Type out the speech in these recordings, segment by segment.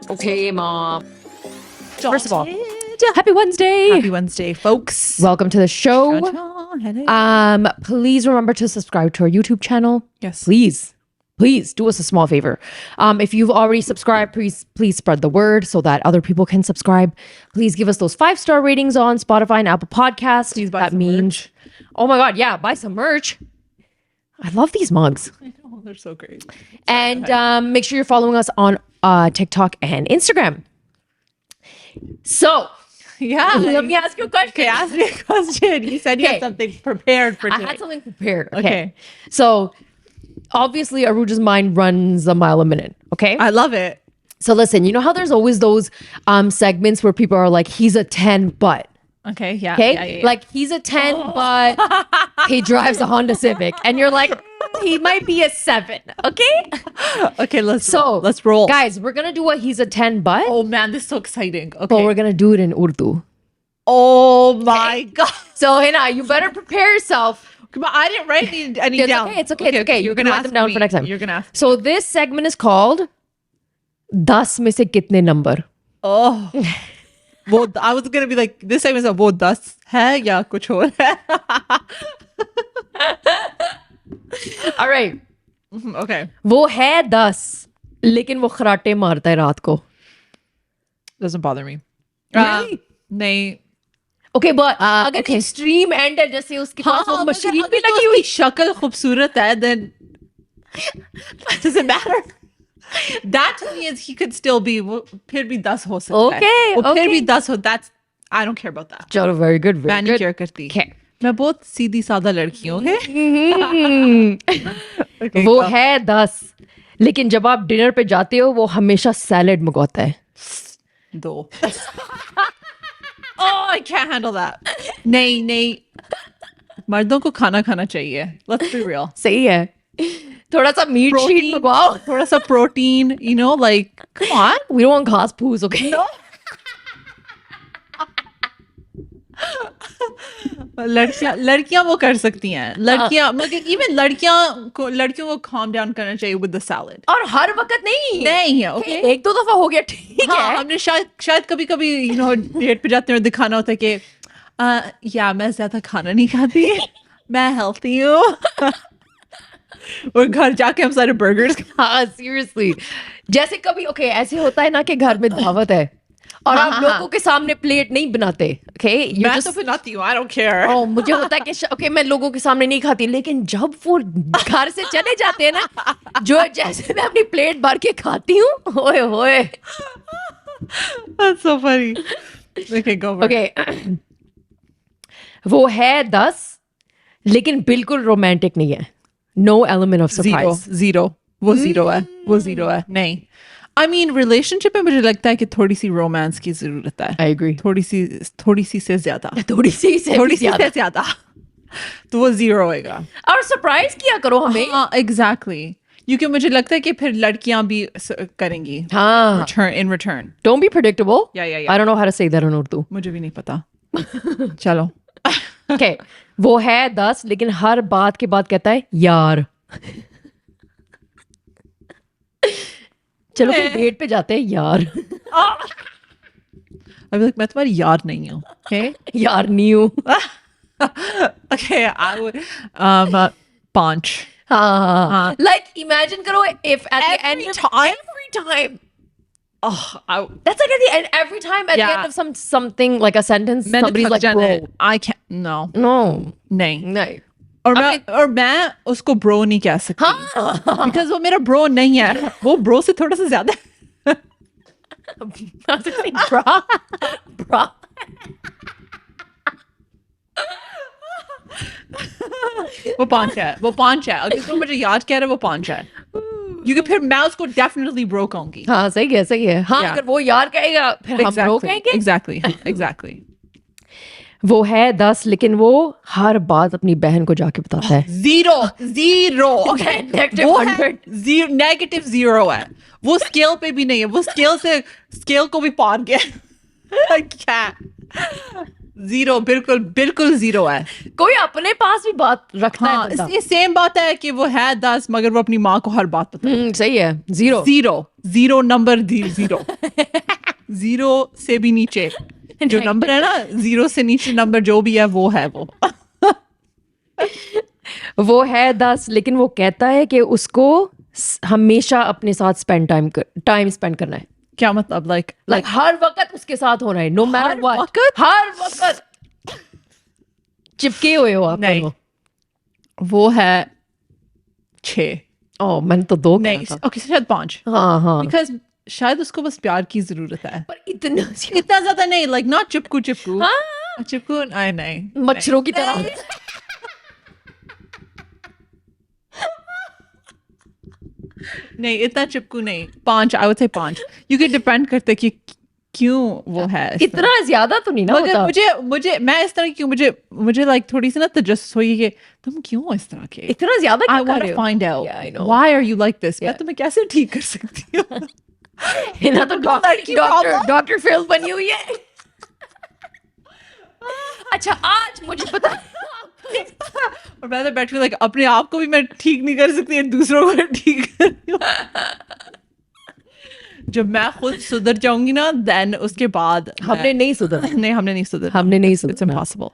Okay, Mom. First of all, happy Wednesday. Happy Wednesday, folks. Welcome to the show. Hello. Please remember to subscribe to our YouTube channel. Yes. Please do us a small favor. If you've already subscribed, please spread the word so that other people can subscribe. Please give us those 5-star ratings on Spotify and Apple Podcasts. Please buy some merch. Oh my God, yeah, buy some merch. I love these mugs. I know, they're so great. And make sure you're following us on TikTok and Instagram. So, Yeah. let me ask you a question. Okay, ask me a question. You said you had something prepared for today. I had something prepared. Okay. So, obviously, Uruje's mind runs a mile a minute. Okay. I love it. So, listen, you know how there's always those segments where people are like, he's a 10, but. Okay, yeah. Okay. Yeah. Like, he's a 10, but he drives a Honda Civic. And you're like, he might be a 7. Okay. Okay, let's roll. Guys, we're going to do a he's a 10, but. Oh man, this is so exciting. Okay. But we're going to do it in Urdu. Oh my God. So, Hina, you better prepare yourself. But I didn't write any It's down. okay, it's okay. You're can gonna write ask them down me. for next time. You're gonna ask. So this segment is called 10 में से कितने number? Oh. I was gonna be like, this time is a वो 10 है या कुछ और है. All right. Okay. वो है 10 लेकिन वो खराटे मारता है रात को. Doesn't bother me. Really? नहीं. Okay, but अगर extreme end है जैसे उसके पास वो मशीन भी लगी हुई. शक्ल खूबसूरत है, then doesn't matter. That to me is he could still be फिर भी 10 हो सकता है. Okay, वो फिर भी okay. 10 हो, that's I don't care about that. चलो, very good, very मैं नहीं good. care करती. Okay. मैं बहुत सीधी साधा लड़की हूँ. Okay, वो go. है 10 लेकिन जब आप डिनर पे जाते हो वो हमेशा सैलेड मंगवाता है. 2. Oh, I can't handle that. नहीं. मर्दों को खाना खाना चाहिए. Let's be real. सही है. थोड़ा सा मीट शीट मंगवाओ. थोड़ा सा protein, you know, like, come on. We don't want घास फूस, okay? No. लड़कियां वो कर सकती हैं. लड़कियां मतलब even लड़कियों को calm down करना चाहिए with the salad. और हर वक्त नहीं. नहीं है, okay? एक दो दफा हो गया, ठीक हाँ, है. हमने शायद कभी you know डेट पे जाते हैं और दिखाना होता है कि या मैं ज्यादा खाना नहीं खाती. मैं healthy हूँ. और घर जाके हम सारे burgers. हाँ, seriously. जैसे कभी okay ऐसे होता है ना कि घर में दावत है और आप लोगों के सामने प्लेट नहीं बनाते. Okay, मैं तो बनाती हूँ. I don't care. Oh, मुझे होता है कि okay मैं लोगों के सामने नहीं खाती, लेकिन जब वो घर से चले जाते हैं ना, जो जैसे मैं अपनी प्लेट भर के खाती हूँ, ओए होए. That's so funny. Okay, go for it. Okay. वो है 10 लेकिन बिल्कुल रोमांटिक नहीं है. No element of surprise. Zero. वो zero है. नहीं. I mean, relationship में मुझे लगता है कि थोड़ी सी romance की जरूरत है. I agree. थोड़ी सी से ज्यादा. थोड़ी सी से ज्यादा. तो वो 0 होएगा. और सरप्राइज किया करो हमें. हाँ, exactly. क्योंकि मुझे लगता है कि फिर लड़कियां भी करेंगी. हाँ. In return. Don't be predictable. Yeah. I don't know how to say that in Urdu. मुझे भी नहीं पता. चलो. Okay. वो है 10 लेकिन हर बात के बाद कहता है यार. चलो फिर डेट पे जाते हैं यार. अभी तक मैं तुम्हारी यार नहीं हूँ. Okay. यार new. Okay, I would punch. हाँ. Like imagine करो if at the end of every time. Oh, That's like at the end every time at the end of something like a sentence somebody's like bro. I can't. No. नहीं. और मैं उसको bro नहीं कह सकती. हाँ. Because वो मेरा bro नहीं है. वो bro से थोड़ा सा ज्यादा. I was saying bra. वो पांच है. अगर तुम मुझे याद कह रहे वो पांच है. क्योंकि फिर मैं उसको definitely bro कहूंगी. हाँ, सही है. हाँ, अगर वो यार कहेगा फिर हम bro कहेंगे. Exactly. वो है 10 लेकिन वो हर बात अपनी बहन को जाके बताता है. Zero. Okay. Negative 0 है. वो स्केल पे भी नहीं है. वो स्केल को भी पार गया. I can't. जीरो बिल्कुल बिल्कुल जीरो है कोई अपने पास भी बात रखता हाँ है बंदा। ये सेम बात है कि वो है 10 मगर वो अपनी माँ को हर बात पता है सही है, zero. Zero number zero zero से भी नीचे जो नंबर है ना जीरो से नीचे नंबर जो भी है वो वो है 10, लेकिन वो कहता है कि उसको हमेशा अपने साथ टाइम स्पेंड करना है। क्या मतलब लाइक हर वक्त उसके साथ होना है, नो मैटर व्हाट, हर वक्त चिपके हुए हो आप नहीं दोनों। वो है 6 ओह मैंने तो 2 नहीं कहा था। ओके शायद 5 हाँ बिकॉज शायद उसको बस प्यार की जरूरत है पर इतना इतना ज्यादा नहीं लाइक नॉट चिपकू हाँ, चिपकू नहीं मच्छरों की तरह। नहीं इतना चिपकू नहीं 5 I would say 5 you can depend करते कि क्यों वो है इतना ज्यादा तो नहीं ना मगर होता। मुझे मैं इस तरह क्यों मुझे लाइक थोड़ी सी ना तजस्सुस हुई कि तुम क्यों इस तरह के इतना ज्यादा I क्यों कर want रहे to हो? find out Yeah, I know. why are you like this मैं Yeah. तुम्हें कैसे ठीक कर सकती हूँ ना तो लड़की डॉक्टर problem? डॉक्टर फेल बनी हुई है। अच्छा आज मुझे पता और मैं तो बैठी लाइक अपने आप को भी मैं ठीक नहीं कर सकती दूसरों को ठीक कर रही हूँ जब मैं खुद सुधर जाऊंगी ना देन उसके बाद हमने नहीं सुधरा। नहीं हमने नहीं सुधर It's impossible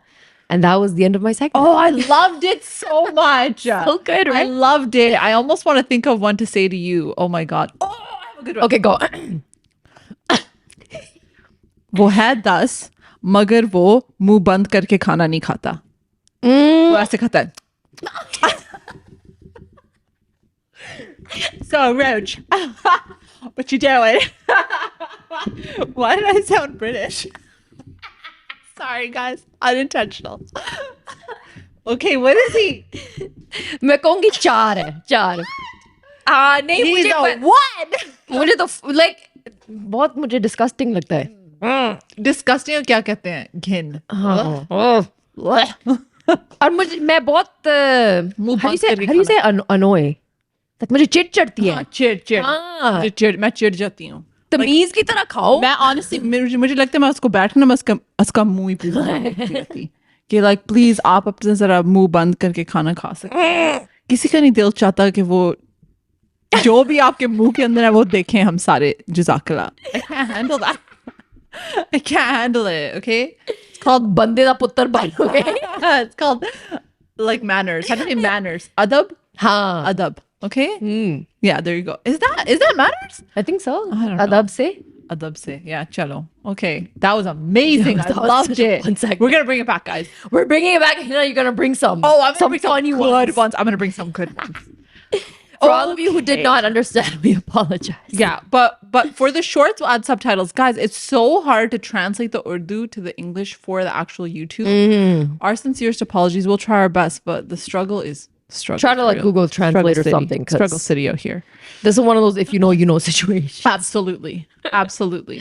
And that was the end of my segment. Oh, I loved it so much. So good, right? I loved it. I almost want to think of one to say to you. Oh my God. Oh, I have a good one. Okay, go. वो है 10 मगर वो मुंह बंद करके खाना नहीं खाता वो ऐसे खाता है So Roach what you doing why did I sound British sorry guys unintentional okay what is he मैं कहूंगी 4 है 4 नहीं he's a मुझे one मुझे तो like बहुत मुझे डिस्गस्टिंग लगता है। disgusting क्या कहते हैं घिन और मैं बहुत मुंह बंद करके how do you say annoy? तक मुझे चिढ़ चढ़ती है। चिड़ मैं चिढ़ जाती हूँ तमीज की तरह खाओ। मैं ऑनेस्टली मुझे लगता है मैं उसको बैठना मैं उसका मुंह ही पूरा देखती रहती कि लाइक प्लीज आप अपने जरा मुंह बंद करके खाना खा सकते किसी का नहीं दिल चाहता कि वो जो भी आपके मुंह के अंदर है वो देखें हम सारे जज़ाकल्लाह I can't handle that I can't handle it okay It's called बंदे दा पुत्तर बनोगे। it's called like manners how do you say manners adab हाँ adab okay yeah there you go is that manners I think so। I don't know. अदब से adab se yeah chalo okay that was amazing I That was loved such a it fun segment. we're gonna bring it back guys we're bringing it back. Hina, you're gonna bring some oh I'm gonna bring some funny good ones. ones I'm gonna bring some good ones For all of you who did Okay. not understand, we apologize. Yeah, but for the shorts, we'll add subtitles. Guys, it's so hard to translate the Urdu to the English for the actual YouTube. Our sincerest apologies. We'll try our best, but the struggle is struggle. Try to for like real. Google Translate or City. something. 'Cause Struggle city out here. this is one of those if you know, you know situations. Absolutely. Absolutely.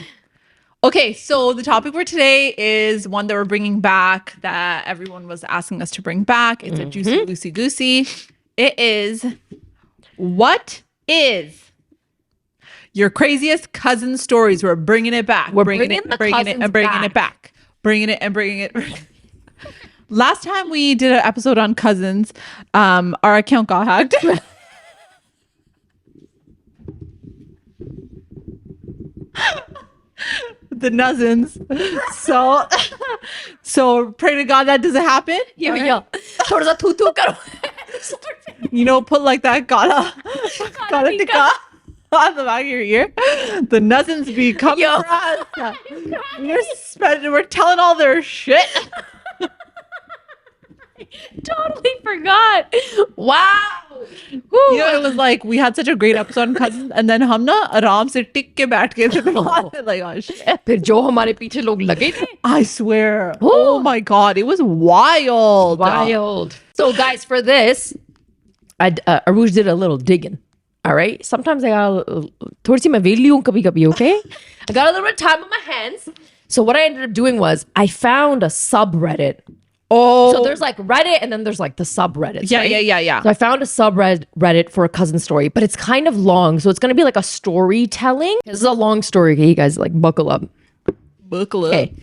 Okay, so the topic for today is one that we're bringing back that everyone was asking us to bring back. It's a juicy, loosey goosey. It is what is your craziest cousin stories? We're bringing it back. We're bringing bringing it, the bringing it, cousins and bringing it back. Bringing it and bringing it. Last time we did an episode on cousins, our account got hacked. The nuzzins. So pray to God that doesn't happen. Yeah, yeah. थोड़ा सा थू करो. You know, put like that kala tikka on the back of your ear. The nuzzins be coming Yo. for us. We're telling all their shit. Totally forgot. Wow. You know, it was like we had such a great episode on cousins, and then हम ना आराम से टिक के बैठ गए थे. Like, oh shit. फिर जो हमारे पीछे लोग लगे थे. I swear. Oh my God. It was wild. Wild. So guys, for this, Uruje did a little digging. All right. Sometimes I got थोड़ी सी मैं वेली हूँ कभी-कभी, okay? I got a little bit of time on my hands. So what I ended up doing was I found a subreddit. Oh. So there's like Reddit and then there's like the subreddits. Yeah, right? yeah. So I found a subreddit for a cousin story, but it's kind of long. So it's going to be like a storytelling. This is a long story. Okay, you guys like buckle up. Buckle up. Okay.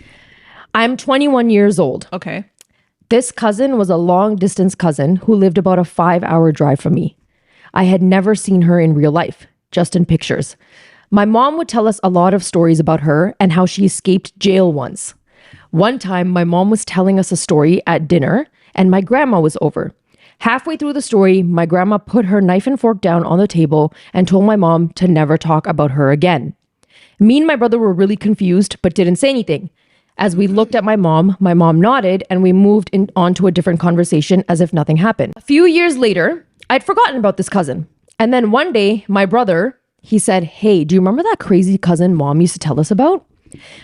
I'm 21 years old. Okay. This cousin was a long distance cousin who lived about a 5-hour drive from me. I had never seen her in real life, just in pictures. My mom would tell us a lot of stories about her and how she escaped jail once. One time, my mom was telling us a story at dinner, and my grandma was over. Halfway through the story, my grandma put her knife and fork down on the table and told my mom to never talk about her again. Me and my brother were really confused, but didn't say anything. As we looked at my mom nodded, and we moved on to a different conversation as if nothing happened. A few years later, I'd forgotten about this cousin. And then one day, my brother, he said, "Hey, do you remember that crazy cousin mom used to tell us about?"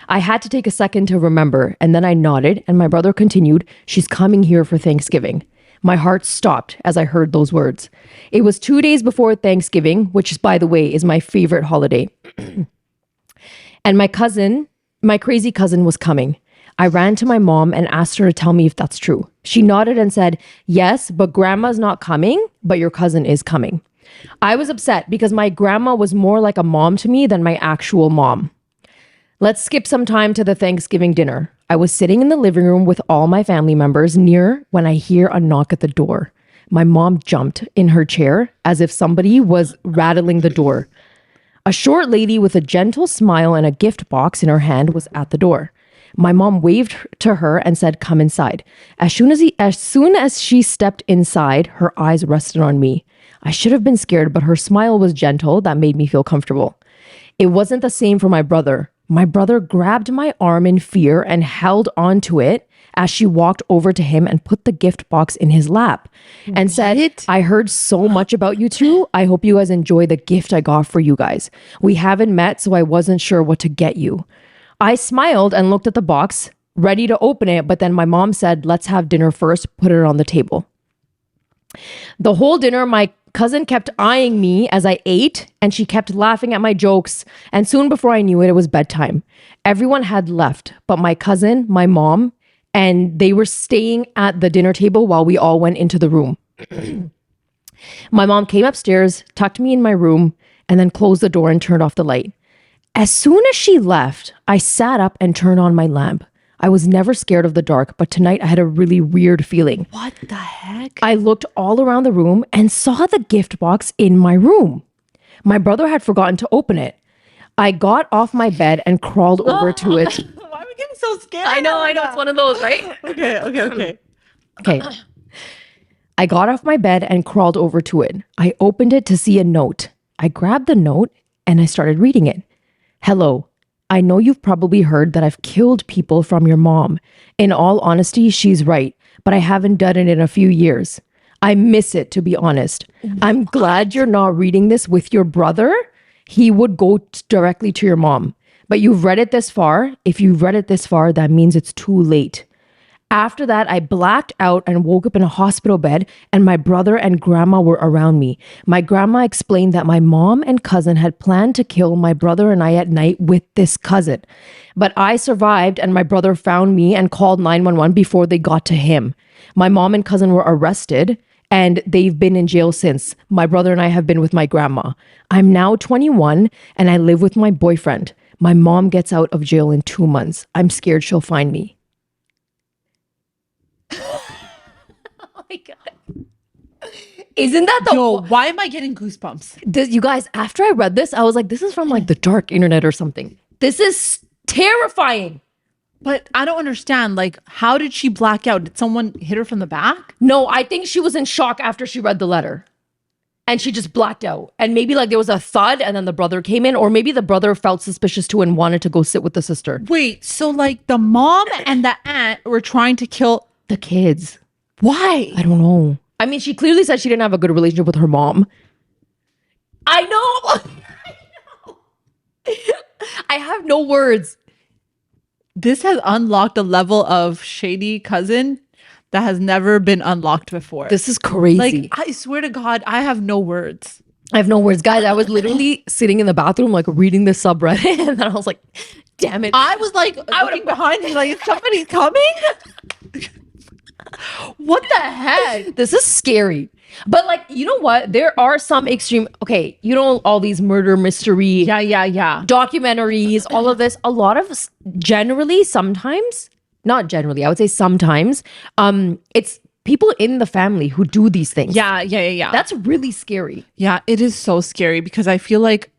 I had to take a second to remember, and then I nodded, and my brother continued, "She's coming here for Thanksgiving." My heart stopped as I heard those words. It was 2 days before Thanksgiving, which, by the way, is my favorite holiday. And my crazy cousin was coming. I ran to my mom and asked her to tell me if that's true. She nodded and said, "Yes, but grandma's not coming, but your cousin is coming." I was upset because my grandma was more like a mom to me than my actual mom. Let's skip some time to the Thanksgiving dinner. I was sitting in the living room with all my family members near when I hear a knock at the door. My mom jumped in her chair as if somebody was rattling the door. A short lady with a gentle smile and a gift box in her hand was at the door. My mom waved to her and said, "Come inside." As soon as she stepped inside, her eyes rested on me. I should have been scared, but her smile was gentle. That made me feel comfortable. It wasn't the same for my brother. My brother grabbed my arm in fear and held onto it as she walked over to him and put the gift box in his lap and said, "I heard so much about you two. I hope you guys enjoy the gift I got for you guys. We haven't met, so I wasn't sure what to get you." I smiled and looked at the box, ready to open it, but then my mom said, "Let's have dinner first, put it on the table." The whole dinner, my cousin kept eyeing me as I ate, and she kept laughing at my jokes. And soon before I knew it, it was bedtime. Everyone had left, but my cousin, my mom, and they were staying at the dinner table while we all went into the room. My mom came upstairs, tucked me in my room, and then closed the door and turned off the light. As soon as she left, I sat up and turned on my lamp. I was never scared of the dark, but tonight I had a really weird feeling. What the heck? I looked all around the room and saw the gift box in my room. My brother had forgotten to open it. I got off my bed and crawled over to it. Why are we getting so scared? I know, it's one of those, right? Okay. Okay. I got off my bed and crawled over to it. I opened it to see a note. I grabbed the note and I started reading it. "Hello. I know you've probably heard that I've killed people from your mom. In all honesty, she's right, but I haven't done it in a few years. I miss it, to be honest. I'm glad you're not reading this with your brother. He would go directly to your mom. But you've read it this far. If you've read it this far, that means it's too late." After that, I blacked out and woke up in a hospital bed, and my brother and grandma were around me. My grandma explained that my mom and cousin had planned to kill my brother and I at night with this cousin. But I survived, and my brother found me and called 911 before they got to him. My mom and cousin were arrested, and they've been in jail since. My brother and I have been with my grandma. I'm now 21, and I live with my boyfriend. My mom gets out of jail in 2 months. I'm scared she'll find me. Oh my God. Isn't that the... Yo, why am I getting goosebumps? You guys, after I read this, I was like, this is from like the dark internet or something. This is terrifying. But I don't understand. Like, how did she black out? Did someone hit her from the back? No, I think she was in shock after she read the letter. And she just blacked out. And maybe like there was a thud and then the brother came in. Or maybe the brother felt suspicious too and wanted to go sit with the sister. Wait, so like the mom and the aunt were trying to kill the kids. Why? I don't know. I mean, she clearly said she didn't have a good relationship with her mom. I know. I have no words. This has unlocked a level of shady cousin that has never been unlocked before. This is crazy. Like, I swear to God, I have no words. I have no words. Guys, I was literally sitting in the bathroom, like reading this subreddit. And then I was like, damn it. I was like, looking behind me, like, is somebody coming? What the heck? This is scary. But like, you know what? There are some extreme, okay, you know, all these murder mystery Yeah. documentaries, all of this. A lot of, generally, sometimes, not generally, I would say sometimes, it's people in the family who do these things. Yeah. That's really scary. Yeah, it is so scary because I feel like,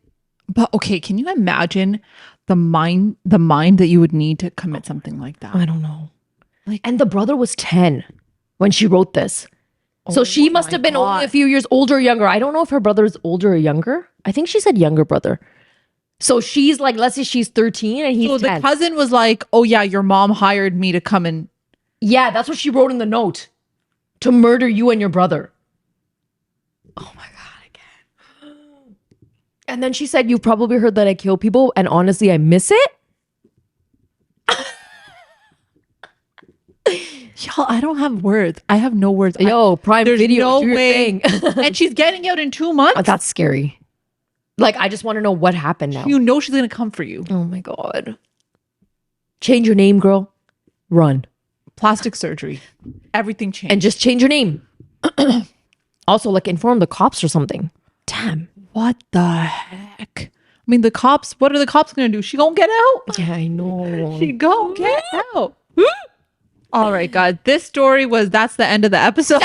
but okay, can you imagine the mind that you would need to commit something like that? I don't know. Like- and the brother was 10 when she wrote this. So she must my have been God. only a few years older or younger. I don't know if her brother is older or younger. I think she said younger brother. So she's like, let's say she's 13 and he's So 10. the cousin was like, "Oh yeah, your mom hired me to come and." Yeah, that's what she wrote in the note. To murder you and your brother. Oh my God, I can't. And then she said, you've probably heard that I kill people, and honestly, I miss it. Y'all, I don't have words. I have no words. Yo, Prime there's Video, no do your way. thing. And she's getting out in 2 months. Oh, that's scary. Like, I just want to know what happened now. You know she's gonna come for you. Oh my God. Change your name, girl. Run. Plastic surgery. Everything changed. And just change your name. Also, like, inform the cops or something. Damn. What the heck? I mean, the cops, what are the cops gonna do? She gonna get out? Yeah, I know. She gonna get out. All right, guys. This story that's the end of the episode.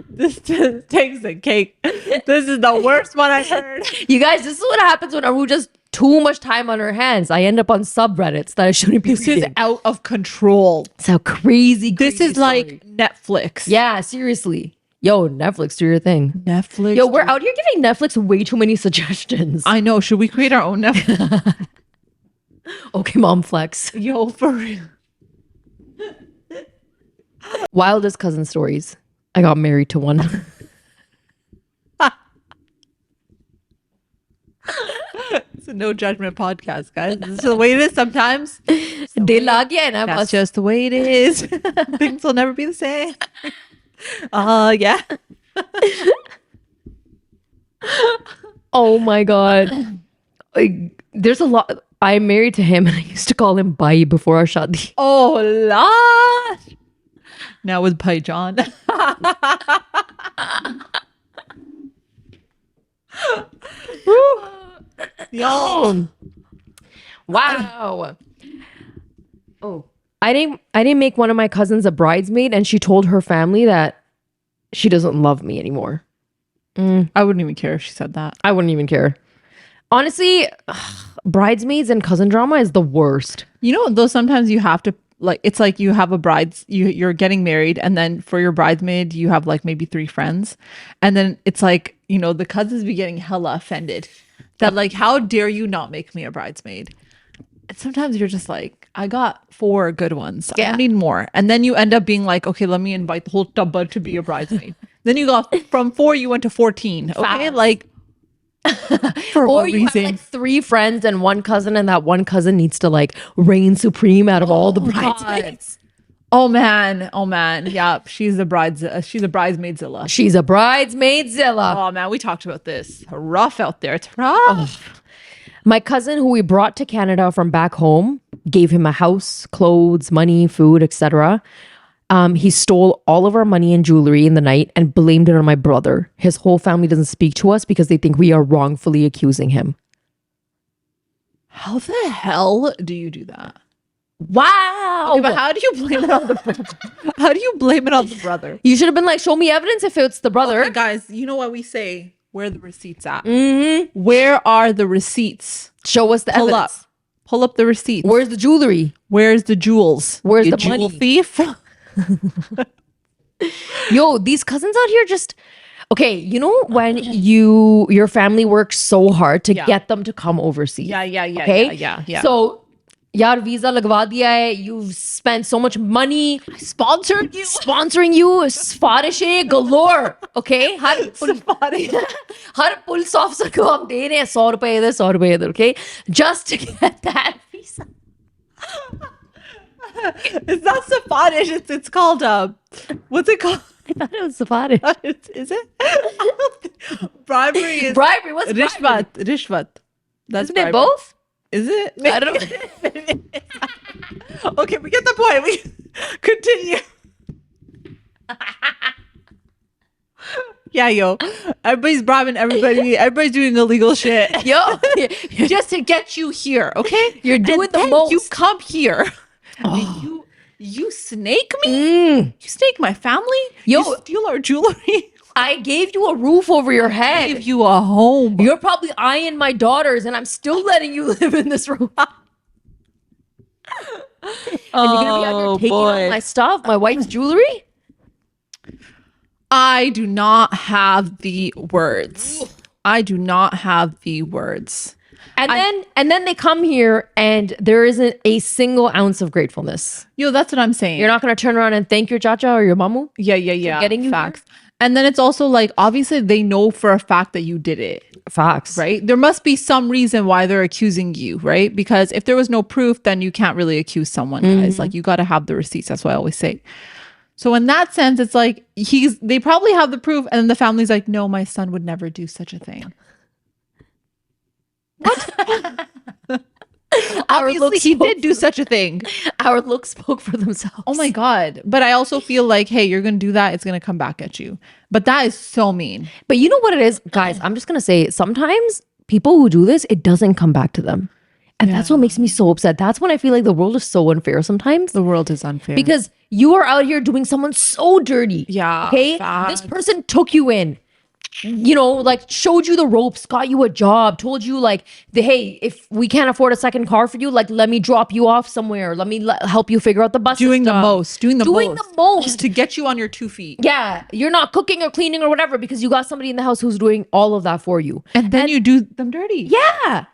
This just takes the cake. This is the worst one I've heard. You guys, this is what happens when Aru just too much time on her hands. I end up on subreddits that I shouldn't be This is reading. out of control. It's how crazy. This is like Netflix. Yeah, seriously. Yo, Netflix, do your thing. Netflix. Yo, we're out here giving Netflix way too many suggestions. I know. Should we create our own Netflix? Okay, mom flex. Yo, for real. Wildest cousin stories. I got married to one. It's a no judgment podcast, guys. This is the way it is sometimes. Dil aa gaya hai na, That's bas. just the way it is. Things will never be the same. Yeah. Oh my God. There's a lot. I'm married to him and I used to call him Bai before our shadi. Oh, Lord. Now with Pai John. Yo. Wow. Oh. I didn't make one of my cousins a bridesmaid, and she told her family that she doesn't love me anymore. I wouldn't even care if she said that. I wouldn't even care. Honestly, bridesmaids and cousin drama is the worst. You know, though sometimes you have to like it's like you have a you're getting married, and then for your bridesmaid you have like maybe 3 friends, and then it's like, you know, the cousins be getting hella offended that like, how dare you not make me a bridesmaid? And sometimes you're just like, I got 4 good ones. I don't need more. And then you end up being like, okay, let me invite the whole tabba to be a bridesmaid. Then you got from 4 you went to 14. Okay, Fast. like for Or what you have reason? like 3 friends and 1 cousin, and that 1 cousin needs to like reign supreme out of all the bridesmaids. Oh man. Yeah, she's a bridesmaidzilla. She's a bridesmaidzilla. Oh man, we talked about this. Rough out there. It's rough. My cousin, who we brought to Canada from back home, gave him a house, clothes, money, food, etc. He stole all of our money and jewelry in the night and blamed it on my brother. His whole family doesn't speak to us because they think we are wrongfully accusing him. How the hell do you do that? Wow. Okay, but how do you blame it on the brother? How do you blame it on the brother? You should have been like, show me evidence if it's the brother. Okay, guys, you know what we say? Where are the receipts at? Where are the receipts? Show us the Pull up. evidence. Pull up the receipts. Where's the jewelry? Where's the jewels? Where's You the jewel money? thief? Yo, these cousins out here just okay. You know when your family works so hard to get them to come overseas. Yeah. Okay. Yeah. So, yaar, visa lagwa diya hai. You've spent so much money. Sponsoring you. Sfarishe galore. Okay. Har police officer ko hum de rahe hain 100 rupaye idhar 100 rupaye idhar. Okay. Just to get that visa. It's not Safarish. It's called what's it called? I thought it was Safari. Is it? Bribery is Bribery. What's bribery? Rishwat. That's Isn't it bribery. both? Is it? I don't know. Okay, we get the point. We continue. Yeah, yo. Everybody's bribing everybody. Everybody's doing illegal shit. Yo, Just to get you here, okay? you're doing And the then most. you come here. You snake me? You snake my family? Yo. You steal our jewelry? I gave you a roof over your head. Give you a home. You're probably eyeing my daughters, and I'm still letting you live in this room. And you're gonna be out here taking all my stuff, my wife's jewelry. I do not have the words. I do not have the words. And then they come here, and there isn't a single ounce of gratefulness. Yo, that's what I'm saying. You're not gonna turn around and thank your chacha or your mamu. Yeah. getting you facts. And then it's also like, obviously they know for a fact that you did it, Facts, right? There must be some reason why they're accusing you, right? Because if there was no proof, then you can't really accuse someone, guys. Like, you got to have the receipts. That's what I always say. So in that sense, it's like they probably have the proof, and then the family's like, no, my son would never do such a thing. What? Obviously, he did do such a thing. Our looks spoke for themselves. Oh my God. But I also feel like, hey, you're going to do that. It's going to come back at you. But that is so mean. But you know what it is, guys? I'm just gonna say, sometimes people who do this, it doesn't come back to them. And that's what makes me so upset. That's when I feel like the world is so unfair sometimes. The world is unfair. Because you are out here doing someone so dirty. Yeah, Okay. facts. This person took you in, you know, like showed you the ropes, got you a job, told you like, hey, if we can't afford a second car for you, like, let me drop you off somewhere. Let me help you figure out the bus doing system. doing the most To to get you on your 2 feet. yeah, you're not cooking or cleaning or whatever because you got somebody in the house who's doing all of that for you. And then you do them dirty. Yeah.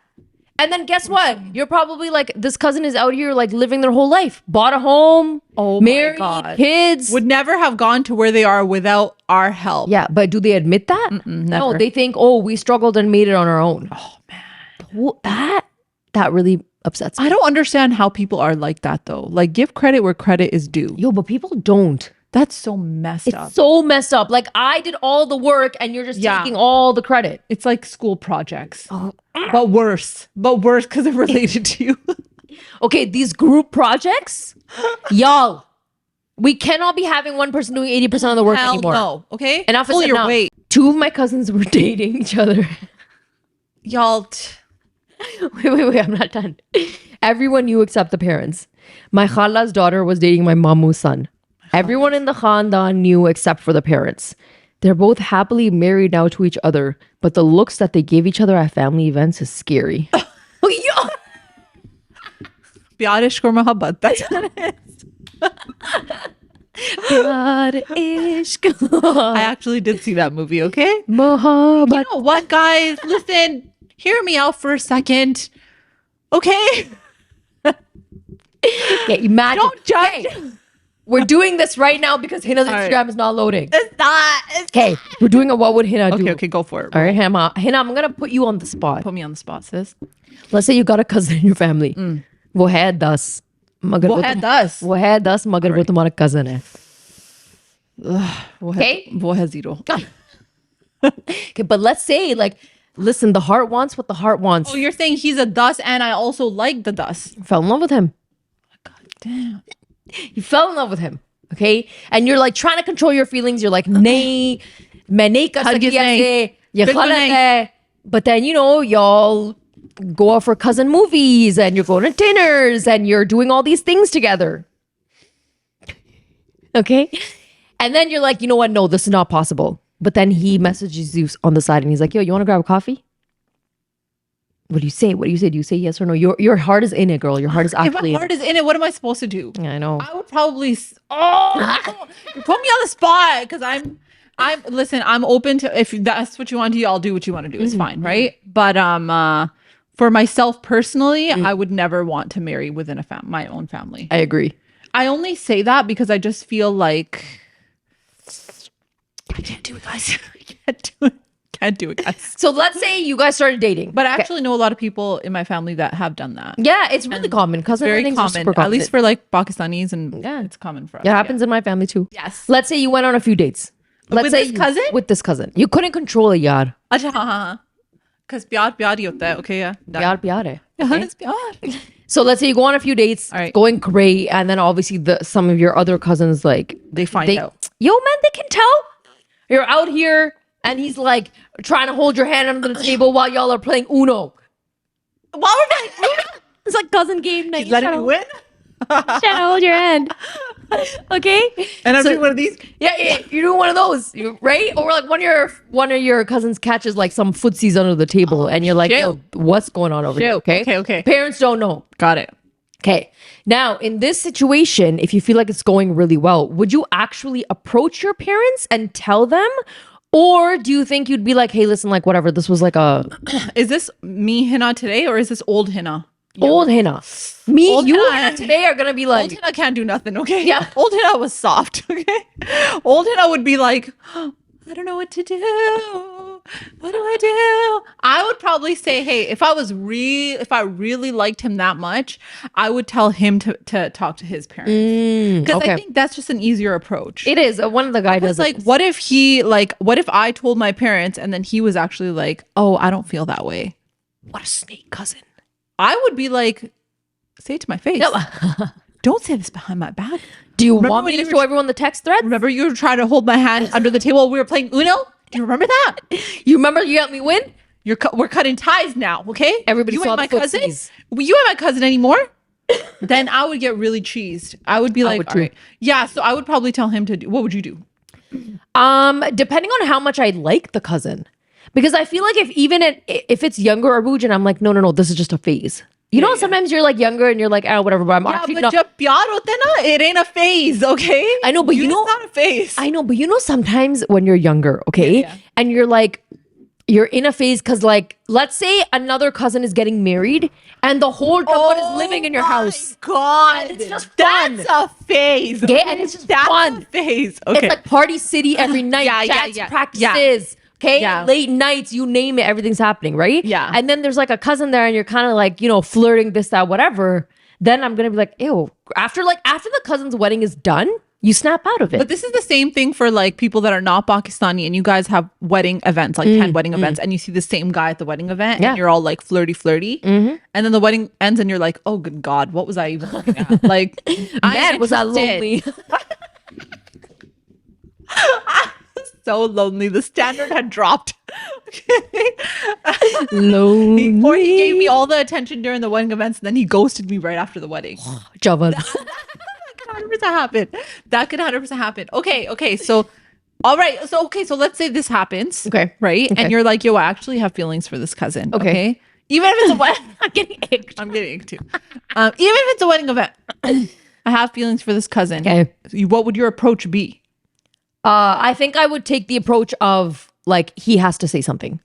And then guess what? You're probably like, this cousin is out here like living their whole life, bought a home, married, kids. Would never have gone to where they are without our help. Yeah, but do they admit that? No, never. they think, oh, we struggled and made it on our own. Oh man, that really upsets me. I don't understand how people are like that though. Like, give credit where credit is due. Yo, but people don't. That's so messed up. It's so messed up. Like, I did all the work and you're just taking all the credit. It's like school projects, but worse because they're related to you. Okay, these group projects, y'all, we cannot be having one person doing 80% of the work anymore. No, okay? Enough Pull is your enough. weight. 2 of my cousins were dating each other. Y'all. Wait, I'm not done. Everyone knew except the parents. My khala's daughter was dating my mamu's son. Everyone in the khandan knew except for the parents. They're both happily married now to each other, but the looks that they give each other at family events is scary. Pyar ishq aur mohabbat. That's what it is. I actually did see that movie, okay? Mohabbat. You know what, guys? Listen, hear me out for a second. Okay? Yeah, imagine. Don't judge. Hey, we're doing this right now because Hina's right. Instagram is not loading. It's not. Okay, we're doing a what would Hina do? Okay, go for it. All right, Hina, I'm going to put you on the spot. Put me on the spot, sis. Let's say you got a cousin in your family. वो है 10 मगर वो है 10 वो है 10 मगर वो तुम्हारा cousin है. Okay? वो है 0. Okay, but let's say like, listen, the heart wants what the heart wants. Oh, you're saying he's a dust and I also like the dust. Fell in love with him. God damn. You fell in love with him. Okay? And you're like trying to control your feelings. You're like, nahi, main nahi kar sakti aise, ye galat hai. But then, you know, y'all go out for cousin movies and you're going to dinners and you're doing all these things together. Okay? And then you're like, you know what? No, this is not possible. But then he messages you on the side and he's like, yo, you want to grab a coffee? What do you say? Do you say yes or no? Your heart is in it, girl. Your heart is actually If my heart is in it, what am I supposed to do? I know. I would probably you put me on the spot because I'm open to, if that's what you want to do, I'll do what you want to do. It's fine, right? But for myself personally, I would never want to marry within my own family. I agree. I only say that because I just feel like I can't do it, guys. I can't do it, guys. So let's say you guys started dating. But I actually know a lot of people in my family that have done that. Yeah, it's really common. Cousin Very weddings are common, super common. at least for like Pakistanis, and Yeah. it's common for us. It happens in my family too. Yes. Let's say you went on a few dates. Let's With say this cousin? With this cousin. You couldn't control it, yaar. Acha, हाँ. Because प्यार प्यार ही होता है. Okay, yeah. Done. Pyar pyar hai. प्यार is प्यार. So let's say you go on a few dates, All right. going great, and then obviously some of your other cousins like They find out. Yo, man, they can tell. You're out here and he's like trying to hold your hand under the table while y'all are playing Uno. Why would I? It's like cousin game night. He's letting me win. Trying to hold your hand. Okay. And I'm doing one of these. Yeah, you're doing one of those, right? Or like one of your cousins catches like some footsies under the table, and you're like, yo, what's going on over here? Okay. Parents don't know. Got it. Okay. Now, in this situation, if you feel like it's going really well, would you actually approach your parents and tell them? Or do you think you'd be like, hey, listen, like whatever, this was like a... Is this me Hina today or is this old Hina? Old Hina. Me, old you Hina. and today are going to be like... Old Hina can't do nothing, okay? Yeah. Old Hina was soft, okay? Old Hina would be like, I don't know what to do. What do I do? I would probably say, hey, if I really liked him that much, I would tell him to talk to his parents. Because I think that's just an easier approach. It is. One of the guys does like, what if I told my parents and then he was actually like, oh, I don't feel that way. What a snake cousin. I would be like, say it to my face. No. Don't say this behind my back. Do you want me to show everyone the text thread? Remember you were trying to hold my hand under the table while we were playing Uno? Do you remember that? You remember you helped me win? We're cutting ties now, okay? Everybody you saw ain't the my cousin. footsies. You ain't my cousin anymore. Then I would get really cheesed. I would be like, would all too. right. Yeah, so I would probably tell him to do. What would you do? Depending on how much I like the cousin. Because I feel like if it's younger Uruje and I'm like, no, this is just a phase. You know, sometimes you're like younger and you're like, oh, whatever, but I'm actually not. Jab pyar hota hai na, it ain't a phase, okay? I know, but you know, it's not a phase. I know, but you know, sometimes when you're younger, okay, Yeah. and you're like, you're in a phase because, like, let's say another cousin is getting married and the whole one is living in your house. God, And it's just fun. That's a phase. Okay, and it's just That's fun. a phase. Okay. It's like party city every night. Yeah, Dance practices. Okay, Yeah. late nights, you name it, everything's happening, right? Yeah. And then there's like a cousin there, and you're kind of like, you know, flirting this, that, whatever. Then I'm gonna be like, ew. After the cousin's wedding is done, you snap out of it. But this is the same thing for like people that are not Pakistani and you guys have wedding events, like 10 wedding events, and you see the same guy at the wedding event Yeah. and you're all like flirty. And then the wedding ends and you're like, oh, good God, what was I even looking at? Like, Man, was I lonely? I was so lonely. The standard had dropped. Lonely. Or he gave me all the attention during the wedding events and then he ghosted me right after the wedding. Javad. That could 100% happen. That could 100% happen. Okay. So, all right. So, let's say this happens. Okay. Right. Okay. And you're like, yo, I actually have feelings for this cousin. Okay. Even if it's a wedding. I'm getting icked. I'm getting icked too. Even if it's a wedding event, I have feelings for this cousin. Okay. What would your approach be? I think I would take the approach of like he has to say something.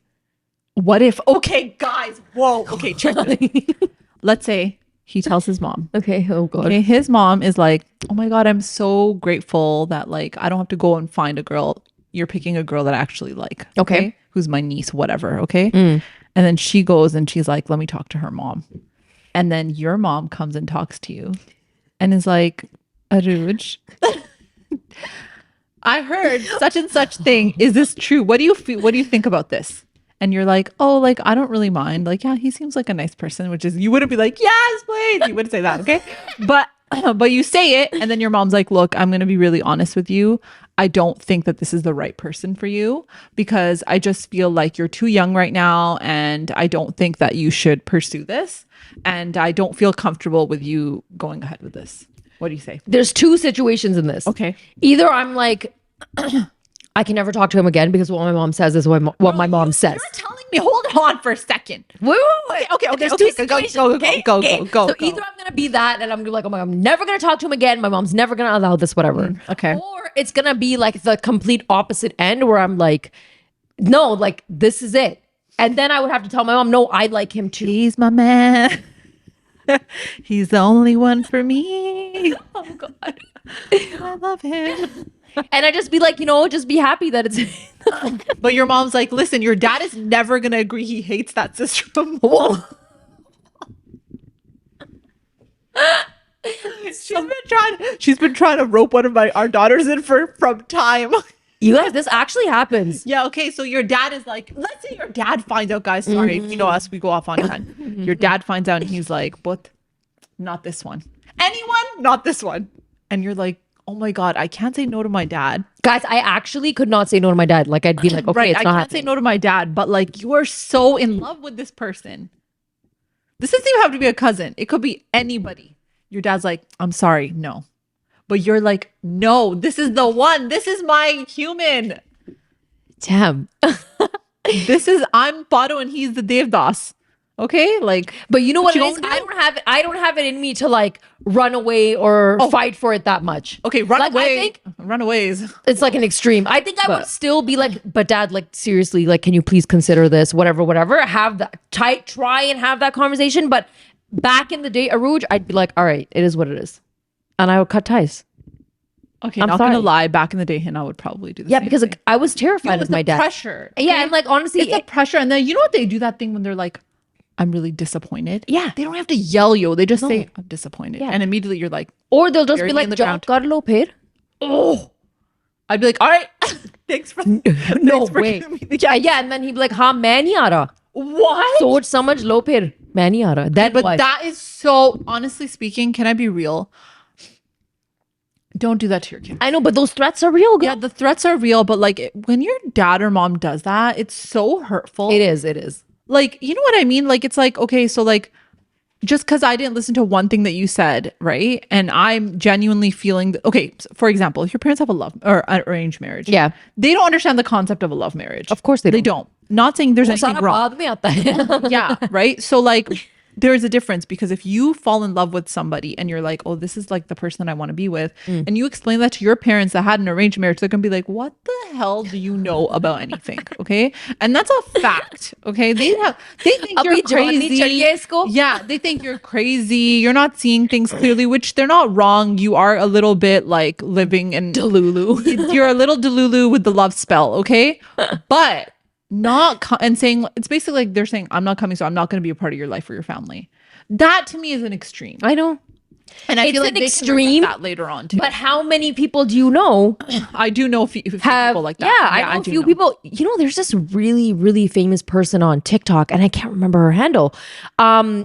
What if, okay, guys, whoa. Okay, check this. Let's say he tells his mom. Okay. Oh God. Okay, his mom is like, oh my God, I'm so grateful that like I don't have to go and find a girl. You're picking a girl that I actually like. Okay. Who's my niece, whatever. Okay. And then she goes and she's like, let me talk to her mom. And then your mom comes and talks to you and is like, Uruje, I heard such and such thing. Is this true? What do you feel? What do you think about this? And you're like, oh, like, I don't really mind. Like, yeah, he seems like a nice person, which is, you wouldn't be like, yes, please. You wouldn't say that, okay? But you say it, and then your mom's like, look, I'm going to be really honest with you. I don't think that this is the right person for you because I just feel like you're too young right now, and I don't think that you should pursue this. And I don't feel comfortable with you going ahead with this. What do you say? There's two situations in this. Okay. Either I'm like, I can never talk to him again because what my mom says is what my mom says. You're telling me, hold on for a second. Wait. Okay. There's Okay, two situations. go. So either I'm gonna be that, and I'm gonna be like, oh my God, I'm never gonna talk to him again. My mom's never gonna allow this, whatever. Okay. Or it's gonna be like the complete opposite end, where I'm like, no, like this is it, and then I would have to tell my mom, no, I like him too. He's my man. He's the only one for me. Oh God. I love him. And I just be like, just be happy that it's. But your mom's like, listen, your dad is never gonna agree. He hates that system. She's been trying to rope one of our daughters in from time. You guys, this actually happens. Yeah, okay. So your dad is like, let's say your dad finds out, guys. Sorry, you know us, we go off on time. Your dad finds out and he's like, what? Not this one. Anyone? Not this one. And you're like, oh my God, I can't say no to my dad. Guys, I actually could not say no to my dad. Like I'd be like, okay, Right. it's I not can't happening. say no to my dad, but like you are so in love with this person. This doesn't even have to be a cousin. It could be anybody. Your dad's like, I'm sorry, no. But you're like, no, this is the one. This is my human. Damn. I'm Pado and he's the Devdas. Okay? Like, But you know what it you is? gonna do? I don't have it in me to like run away or fight for it that much. okay, run Like, away. I think Runaways. it's like an extreme. I think I would But- still be like, but dad, like seriously, like, can you please consider this? Whatever. Have that try and have that conversation. But back in the day, Aruj, I'd be like, all right, it is what it is. And I would cut ties. Okay, I'm not sorry. gonna lie. Back in the day, Hina would probably do the Yeah, same because thing. like, I was terrified It of was my the dad. pressure. Yeah, and like honestly, It's the pressure. And then you know what they do that thing when they're like, I'm really disappointed. Yeah. They don't have to yell you. They just say, I'm disappointed. Yeah. And immediately you're like, or they'll just bury be me like, in the "Job ground." kar lo phir." oh. I'd be like, all right. Thanks for No thanks for way. giving me the- Yeah, and then he'd be like, "हाँ मैं नहीं आ रहा." What? सोच समझ लो फिर मैं नहीं आ रहा. Then But what? that is so, honestly speaking, can I be real? Don't do that to your kid. I know, but those threats are real. Girl. Yeah, the threats are real, but like when your dad or mom does that, it's so hurtful. It is. Like, you know what I mean? Like, it's like, okay, so like, just because I didn't listen to one thing that you said, right? And I'm genuinely feeling, okay, so for example, if your parents have a love or an arranged marriage, Yeah. they don't understand the concept of a love marriage. Of course they They don't. don't. Not saying there's वो anything सारा wrong. बाद में आता है. Yeah, right? So like there's a difference because if you fall in love with somebody and you're like, oh, this is like the person I want to be with, and you explain that to your parents that had an arranged marriage, they're gonna be like, what the hell do you know about anything? Okay. And that's a fact. Okay. They think you're अभी जवानी crazy. चढ़ी है इसको. Yeah, they think you're crazy. You're not seeing things clearly, which they're not wrong. You are a little bit like living in Delulu. You're a little delulu with the love spell, okay? But and saying it's basically like they're saying, I'm not coming, so I'm not going to be a part of your life or your family. That to me is an extreme. I know. And I It's feel like an they extreme, can that later on too. But how many people do you know I do know a few have people like that. Yeah, I know a few people. You know, there's this really, really famous person on TikTok, and I can't remember her handle.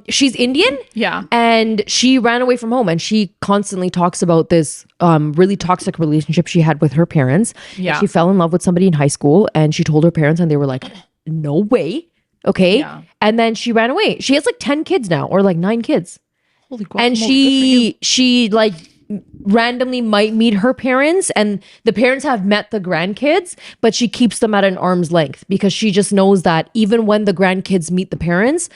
She's Indian. Yeah. And she ran away from home, and she constantly talks about this really toxic relationship she had with her parents. Yeah. She fell in love with somebody in high school, and she told her parents, and they were like, no way. Okay. Yeah. And then she ran away. She has like 10 kids now, or like 9 kids. Holy guacamole, And good for you. she like randomly might meet her parents, and the parents have met the grandkids, but she keeps them at an arm's length because she just knows that even when the grandkids meet the parents,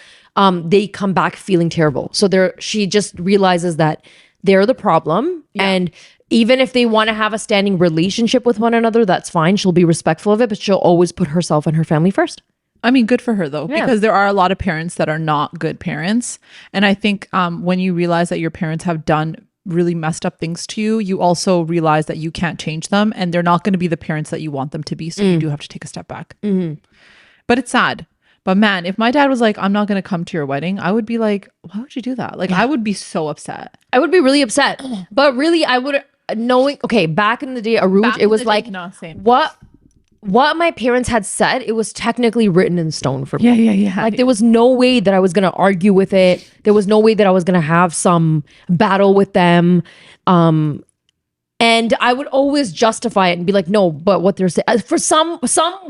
they come back feeling terrible. So she just realizes that they're the problem, and even if they want to have a standing relationship with one another, that's fine. She'll be respectful of it, but she'll always put herself and her family first. I mean, good for her though, Yeah. because there are a lot of parents that are not good parents. And I think when you realize that your parents have done really messed up things to you, you also realize that you can't change them and they're not going to be the parents that you want them to be. So you do have to take a step back. But it's sad. But man, if my dad was like, I'm not going to come to your wedding, I would be like, why would you do that? Like, I would be so upset. I would be really upset. But really, I would back in the day, Aruj, Back it in was the day, like no, same. what my parents had said, it was technically written in stone for me. Yeah. Like there was no way that I was gonna argue with it. There was no way that I was gonna have some battle with them. And I would always justify it and be like, no, but what they're saying for some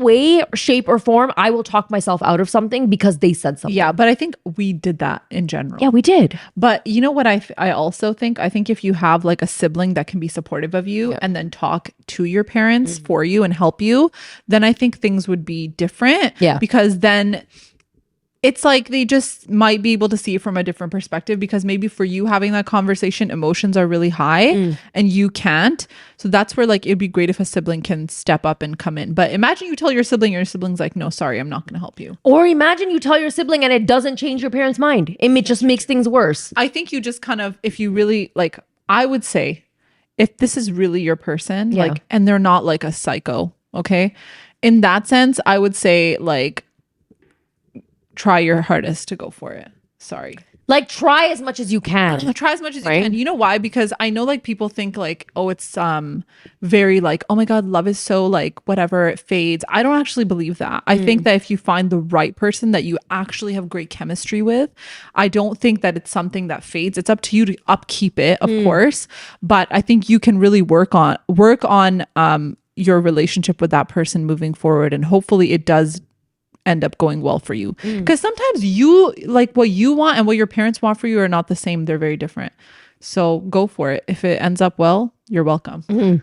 way, shape, or form, I will talk myself out of something because they said something. Yeah, but I think we did that in general. Yeah, we did. But you know what I also think? I think if you have like a sibling that can be supportive of you and then talk to your parents for you and help you, then I think things would be different. Yeah. Because then it's like they just might be able to see it from a different perspective because maybe for you having that conversation, emotions are really high and you can't. So that's where like it'd be great if a sibling can step up and come in. But imagine you tell your sibling's like, no, sorry, I'm not going to help you. Or imagine you tell your sibling and it doesn't change your parents' mind. It just makes things worse. I think you just kind of, if you really like, I would say if this is really your person, like, and they're not like a psycho, okay? In that sense, I would say like, try your hardest to go for it. Sorry. Like try as much as you can. Try as much as you Right? can. You know why? Because I know like people think like, oh, it's very like, oh my God, love is so like whatever, it fades. I don't actually believe that. I think that if you find the right person that you actually have great chemistry with, I don't think that it's something that fades. It's up to you to upkeep it, of course. But I think you can really work on your relationship with that person moving forward, and hopefully it does end up going well for you. Because sometimes you like what you want and what your parents want for you are not the same. They're very different. So go for it. If it ends up well, you're welcome. And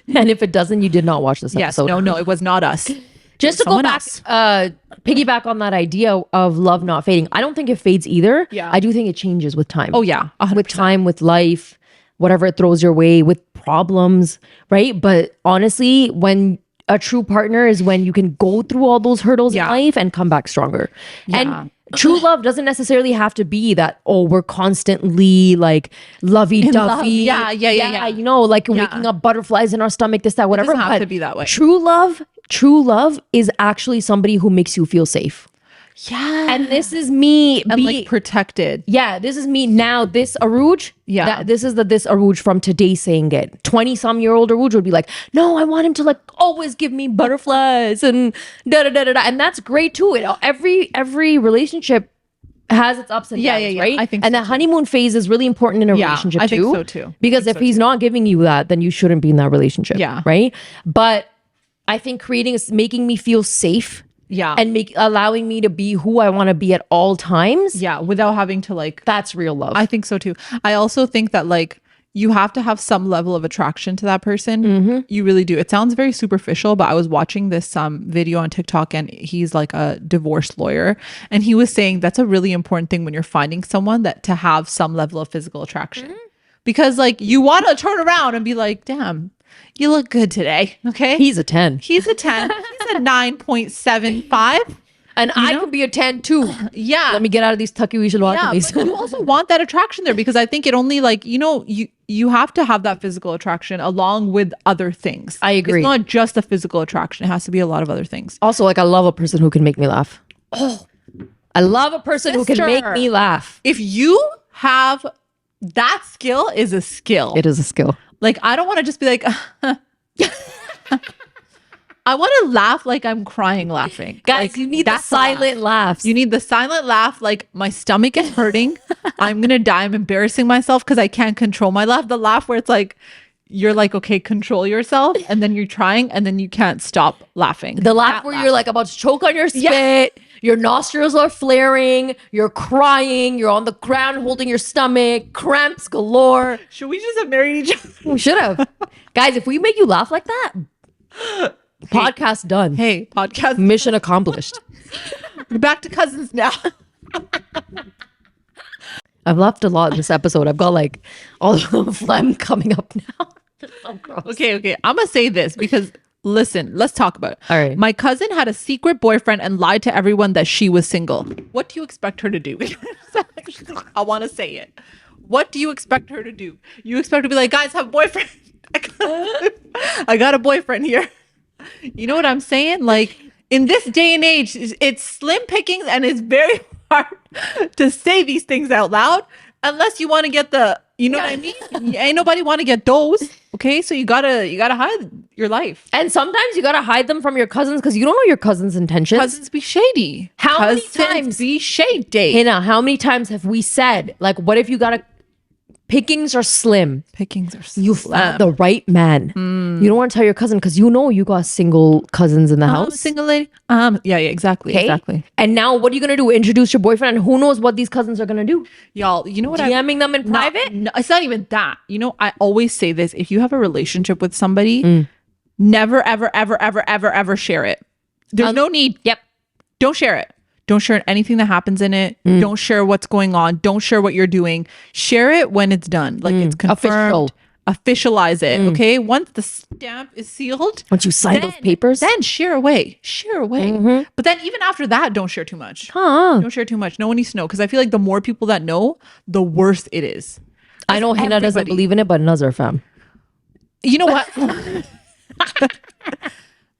if it doesn't, you did not watch this Yes. episode. No, it was not us. Just to go back, piggyback on that idea of love not fading. I don't think it fades either. Yeah. I do think it changes with time. Oh yeah. 100%. With time, with life, whatever it throws your way, with problems, right? But honestly, when a true partner is when you can go through all those hurdles in life and come back stronger. And true love doesn't necessarily have to be that, oh, we're constantly like lovey-dovey. Yeah. You know, like waking up butterflies in our stomach, this, that, whatever. It doesn't have But to be that way. True love is actually somebody who makes you feel safe. Yeah. And this is me and like protected. Yeah, this is me now. This Uruje, this is this Uruje from today saying it. 20-some-year-old Uruje would be like, no, I want him to like always give me butterflies and da da da da da. And that's great too. Every relationship has its ups and downs, right? I think and the honeymoon phase is really important in a relationship I too. think so too. Because if he's not giving you that, then you shouldn't be in that relationship. Yeah. Right. But I think making me feel safe. Yeah. And allowing me to be who I want to be at all times. Yeah. Without having to like. That's real love. I think so too. I also think that like you have to have some level of attraction to that person. You really do. It sounds very superficial, but I was watching this video on TikTok and he's like a divorce lawyer. And he was saying that's a really important thing when you're finding someone, that to have some level of physical attraction. Because like you want to turn around and be like, damn, you look good today. Okay. He's a 10. He's a 10. He's a 9.75. And I could be a 10 too. Yeah. Let me get out of these tucky-weasel but you also want that attraction there, because I think it only like, you have to have that physical attraction along with other things. I agree. It's not just a physical attraction. It has to be a lot of other things. Also, like I love a person who can make me laugh. Oh, I love a person who can make me laugh. If you have that skill, is a skill. It is a skill. Like, I don't want to just be like, I want to laugh like I'm crying laughing. Guys, like, you need the silent laughs. You need the silent laugh. Like, my stomach is hurting. I'm going to die. I'm embarrassing myself because I can't control my laugh. The laugh where it's like, you're like, okay, control yourself. And then you're trying and then you can't stop laughing. The laugh where you're like about to choke on your spit. Your nostrils are flaring. You're crying. You're on the ground holding your stomach. Cramps galore. Should we just have married each other? We should have. Guys, if we make you laugh like that, podcast done. Hey, podcast. Mission accomplished. We're back to cousins now. I've laughed a lot in this episode. I've got like all the phlegm coming up now. So gross. Okay. I'm going to say this because listen, let's talk about it. All right. My cousin had a secret boyfriend and lied to everyone that she was single. What do you expect her to do? I want to say it. What do you expect her to do? You expect her to be like, guys, have a boyfriend. I got a boyfriend here. You know what I'm saying? Like, in this day and age, it's slim pickings and it's very hard to say these things out loud unless you want to get the, you know what I mean? Ain't nobody want to get those. Okay, so you gotta hide your life. And sometimes you gotta hide them from your cousins because you don't know your cousin's intentions. Cousins be shady. How many Cousins times be shady? Hina, how many times have we said, like, what if you got pickings are slim? Pickings are slim. You found the right man. You don't want to tell your cousin because you know you got single cousins in the house. Single lady. Yeah, exactly. Okay? Exactly. And now what are you gonna do? Introduce your boyfriend, and who knows what these cousins are gonna do? Y'all, you know what? DMing them in private? No, it's not even that. You know, I always say this: if you have a relationship with somebody, never, ever, ever, ever, ever, ever share it. There's no need. Yep. Don't share it. Don't share anything that happens in it. Don't share what's going on. Don't share what you're doing. Share it when it's done. Like it's confirmed. Officialize it. Okay. Once the stamp is sealed. Once you sign those papers. Then share away. Share away. But then even after that, don't share too much. Don't share too much. No one needs to know. Because I feel like the more people that know, the worse it is. I know Hina doesn't believe in it, but Nazar fam. You know what?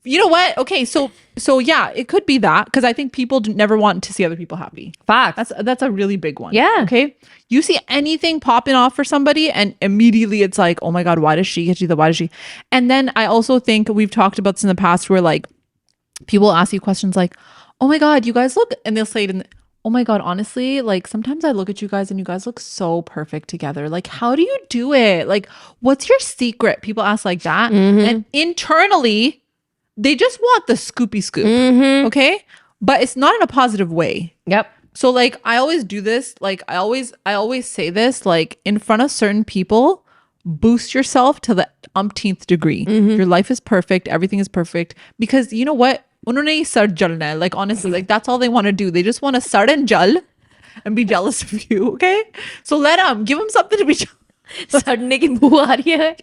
You know what? Okay, so yeah, it could be that because I think people never want to see other people happy. Facts. That's a really big one. Yeah. Okay. You see anything popping off for somebody, and immediately it's like, oh my god, why does she get you the? Why does she? And then I also think we've talked about this in the past, where like people ask you questions like, oh my god, you guys look, and they'll say it in. oh my God, honestly, like sometimes I look at you guys and you guys look so perfect together. Like, how do you do it? Like, what's your secret? People ask like that. And internally, they just want the scoopy scoop. Okay. But it's not in a positive way. Yep. So like I always do this, like I always say this, like in front of certain people, boost yourself to the umpteenth degree. Your life is perfect, everything is perfect. Because you know what? Unhone hi sar jalna hai. Like honestly, like that's all they want to do. They just want to sar and jal and be jealous of you. Okay. So let them give them something to be jealous. सड़ने की बू आ रही है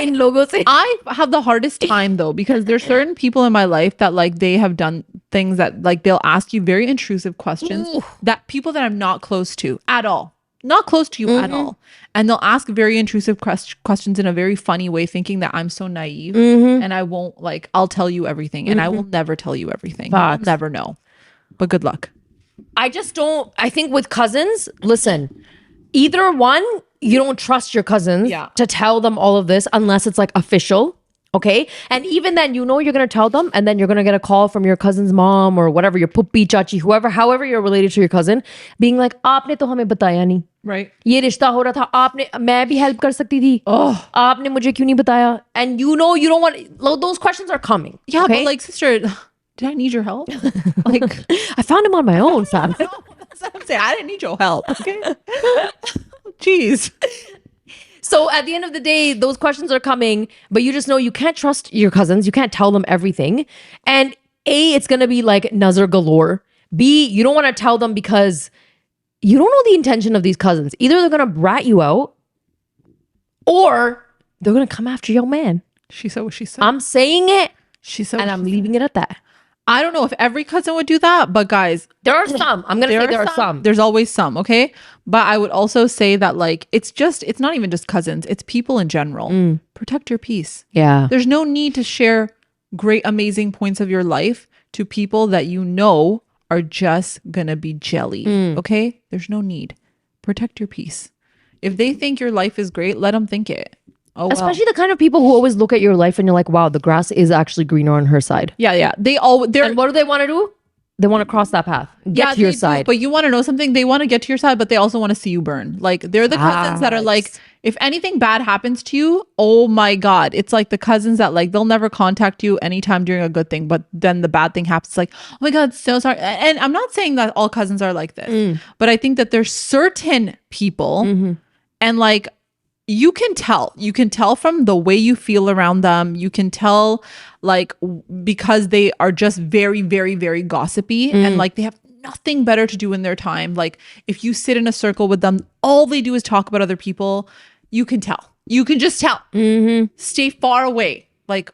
इन लोगों से. I have the hardest time though, because there's certain people in my life that like they have done things that like they'll ask you very intrusive questions that people that I'm not close to at all, not close to you at all. And they'll ask very intrusive questions in a very funny way, thinking that I'm so naive and I won't like, I'll tell you everything and I will never tell you everything. I'll never know. But good luck. I just don't. I think with cousins, listen, either one, you don't trust your cousins to tell them all of this unless it's like official. Okay. And even then, you know, you're going to tell them and then you're going to get a call from your cousin's mom or whatever, your puppi, chachi, whoever, however you're related to your cousin, being like, आपने तो हमें बताया नहीं. Right. ये रिश्ता हो रहा था, आपने, मैं भी help कर सकती थी. आपने मुझे क्यों नहीं बताया? And you know, you don't want, those questions are coming. Yeah. Okay? But like, sister, did I need your help? Like, I found him on my own, fam. No, that's what I'm saying. I didn't need your help. Okay. Jeez. So at the end of the day, those questions are coming, but you just know you can't trust your cousins. You can't tell them everything. And A, it's going to be like nazar galore. B, you don't want to tell them because you don't know the intention of these cousins. Either they're going to brat you out or they're going to come after your man. She said what she said. I'm saying it. She said and I'm leaving it at that. I don't know if every cousin would do that, but guys, there are some. I'm going to say there are some. There's always some, okay? But I would also say that like, it's not even just cousins. It's people in general. Protect your peace. Yeah. There's no need to share great, amazing points of your life to people that you know are just going to be jelly, okay? There's no need. Protect your peace. If they think your life is great, let them think it. Oh, especially the kind of people who always look at your life and you're like, wow, the grass is actually greener on her side. Yeah. And what do they want to do? They want to cross that path, get to your side. But you want to know something? They want to get to your side, but they also want to see you burn. Like they're the cousins that are like, if anything bad happens to you, oh my God. It's like the cousins that like, they'll never contact you anytime during a good thing, but then the bad thing happens. It's like, oh my God, so sorry. And I'm not saying that all cousins are like this, but I think that there's certain people and like, you can tell from the way you feel around them. You can tell like, because they are just very, very, very gossipy and like they have nothing better to do in their time. Like if you sit in a circle with them, all they do is talk about other people. You can tell. You can just tell. Stay far away, like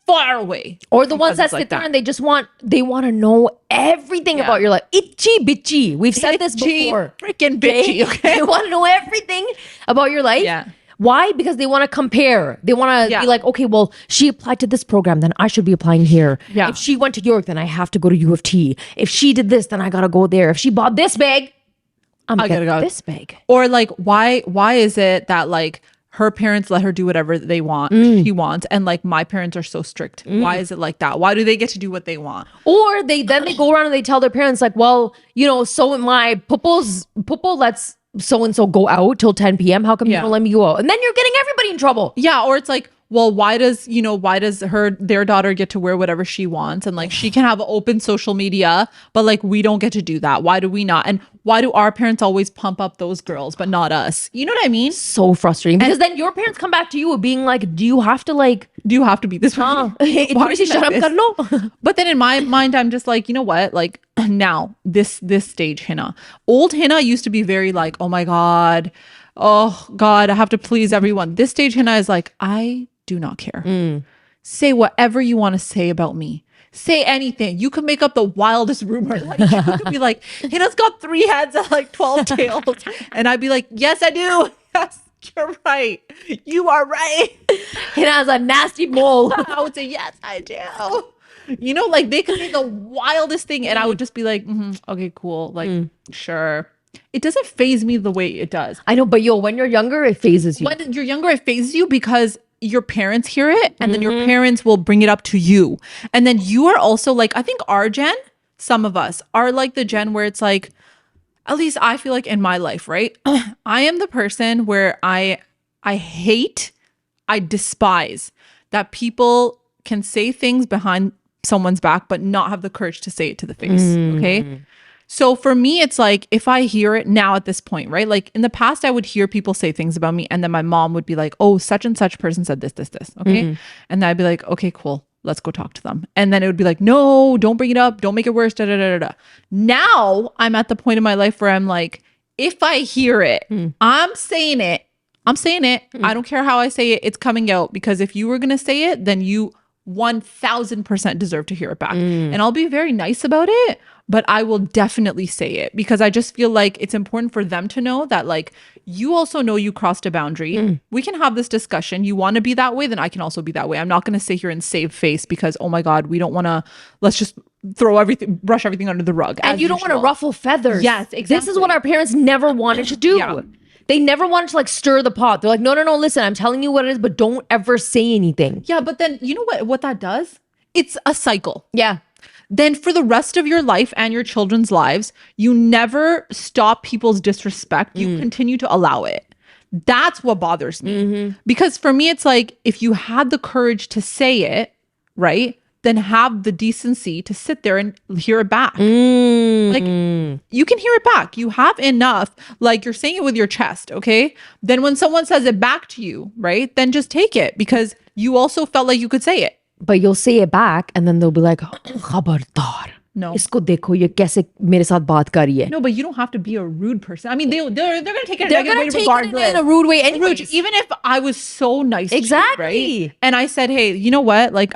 far away. Or the ones that sit there and they want to know everything about your life. Itchy bitchy. We've said this before. Freaking bitchy. Okay. They want to know everything about your life. Yeah. Why? Because they want to compare. They want to be like, okay, well, she applied to this program, then I should be applying here. Yeah. If she went to York, then I have to go to U of T. If she did this, then I got to go there. If she bought this bag, I'm going to get this bag. Or like, why is it that like her parents let her do whatever they want, she wants, and like my parents are so strict? Why is it like that? Why do they get to do what they want? Or they go around and they tell their parents like, well, you know, so my puppo lets so-and-so go out till 10 p.m. How come you don't let me go out? And then you're getting everybody in trouble. Yeah. Or it's like, well, why does their daughter get to wear whatever she wants? And like, she can have open social media, but like, we don't get to do that. Why do we not? And why do our parents always pump up those girls, but not us? You know what I mean? So frustrating. Because then your parents come back to you being like, do you have to be this way? Why shut up, kar lo? But then in my mind, I'm just like, you know what? Like now this stage Hina, old Hina used to be very like, oh my God, I have to please everyone. This stage Hina is like, I do not care. Say whatever you want to say about me. Say anything. You can make up the wildest rumor. Like, you could be like, Hina's got 3 heads and like 12 tails. And I'd be like, yes, I do. Yes, you're right. You are right. Hina has a nasty mole. I would say, yes, I do. You know, like they could say the wildest thing and I would just be like, okay, cool. Like, sure. It doesn't faze me the way it does. I know, but when you're younger, it phases you. When you're younger, it phases you because your parents hear it and then your parents will bring it up to you. And then you are also like, I think our gen, some of us are like the gen where it's like, at least I feel like in my life, right? I am the person where I despise that people can say things behind someone's back but not have the courage to say it to the face. Okay. So for me, it's like if I hear it now at this point, right? Like in the past, I would hear people say things about me, and then my mom would be like, oh, such and such person said this, this, this. Okay. And then I'd be like, okay, cool. Let's go talk to them. And then it would be like, no, don't bring it up. Don't make it worse. Da, da, da, da, da. Now I'm at the point in my life where I'm like, if I hear it, I'm saying it. I don't care how I say it. It's coming out, because if you were going to say it, then you 1000% deserve to hear it back. And I'll be very nice about it, but I will definitely say it, because I just feel like it's important for them to know that, like, you also know you crossed a boundary. We can have this discussion. You want to be that way, then I can also be that way. I'm not going to sit here and save face because, oh my God, we don't want to, let's just brush everything under the rug. And you don't want to ruffle feathers. Yes, exactly. This is what our parents never wanted to do. Yeah. They never wanted to like stir the pot. They're like, no, listen, I'm telling you what it is, but don't ever say anything. Yeah, but then you know what that does? It's a cycle. Yeah. Then for the rest of your life and your children's lives, you never stop people's disrespect. You continue to allow it. That's what bothers me. Because for me, it's like, if you had the courage to say it, right, then have the decency to sit there and hear it back. Like, you can hear it back. You have enough. Like, you're saying it with your chest, okay? Then when someone says it back to you, right, then just take it, because you also felt like you could say it. But you'll say it back, and then they'll be like, "Khabardar." No. Isko dekho, ye kaise mere saath baat kar rahi hai. No, but you don't have to be a rude person. I mean, they're going to take it They're in a negative way gonna take regardless. it in a rude way anyways. Even if I was so nice to you, Exactly. right? And I said, hey, you know what? Like,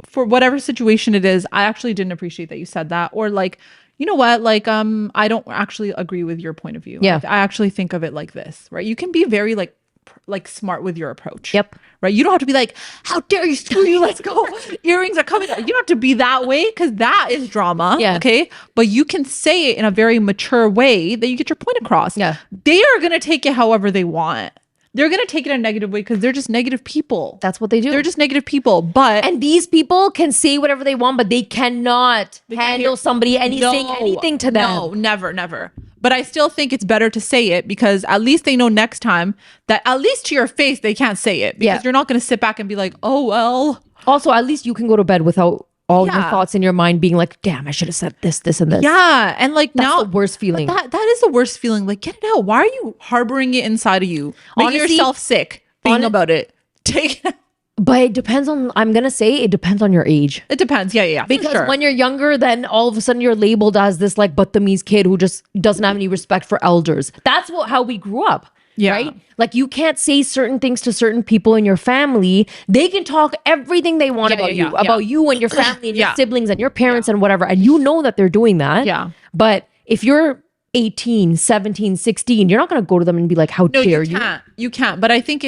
for whatever situation it is, I actually didn't appreciate that you said that. Or like, you know what? Like, I don't actually agree with your point of view. Yeah. Like, I actually think of it like this, right? You can be very like smart with your approach. Yep. Right. You don't have to be like, how dare you, screw you, let's go. Earrings are coming out. You don't have to be that way, because that is drama. Yeah. Okay. But you can say it in a very mature way that you get your point across. Yeah. They are going to take it however they want. They're going to take it in a negative way because they're just negative people. That's what they do. They're just negative people. But and these people can say whatever they want, but they cannot handle somebody saying anything to them. No, never. But I still think it's better to say it, because at least they know next time that at least to your face they can't say it, because you're not going to sit back and be like, oh, well. Also, at least you can go to bed without all your Yeah. thoughts in your mind being like, damn, I should have said this, this, and this. Yeah. And like That's now, the worst feeling. that is the worst feeling. Like, get it out. Why are you harboring it inside of you? Making Honestly, yourself sick being about it. Take it out. But it depends on, I'm going to say it depends on your age. It depends. Yeah. Because when you're younger, then all of a sudden you're labeled as this like Battamiz kid who just doesn't have any respect for elders. That's how we grew up. Yeah. Right? Like, you can't say certain things to certain people in your family. They can talk everything they want about you and your family and your siblings and your parents and whatever. And you know that they're doing that. Yeah. But if you're 18, 17, 16, you're not going to go to them and be like, how dare you? You can't. But I think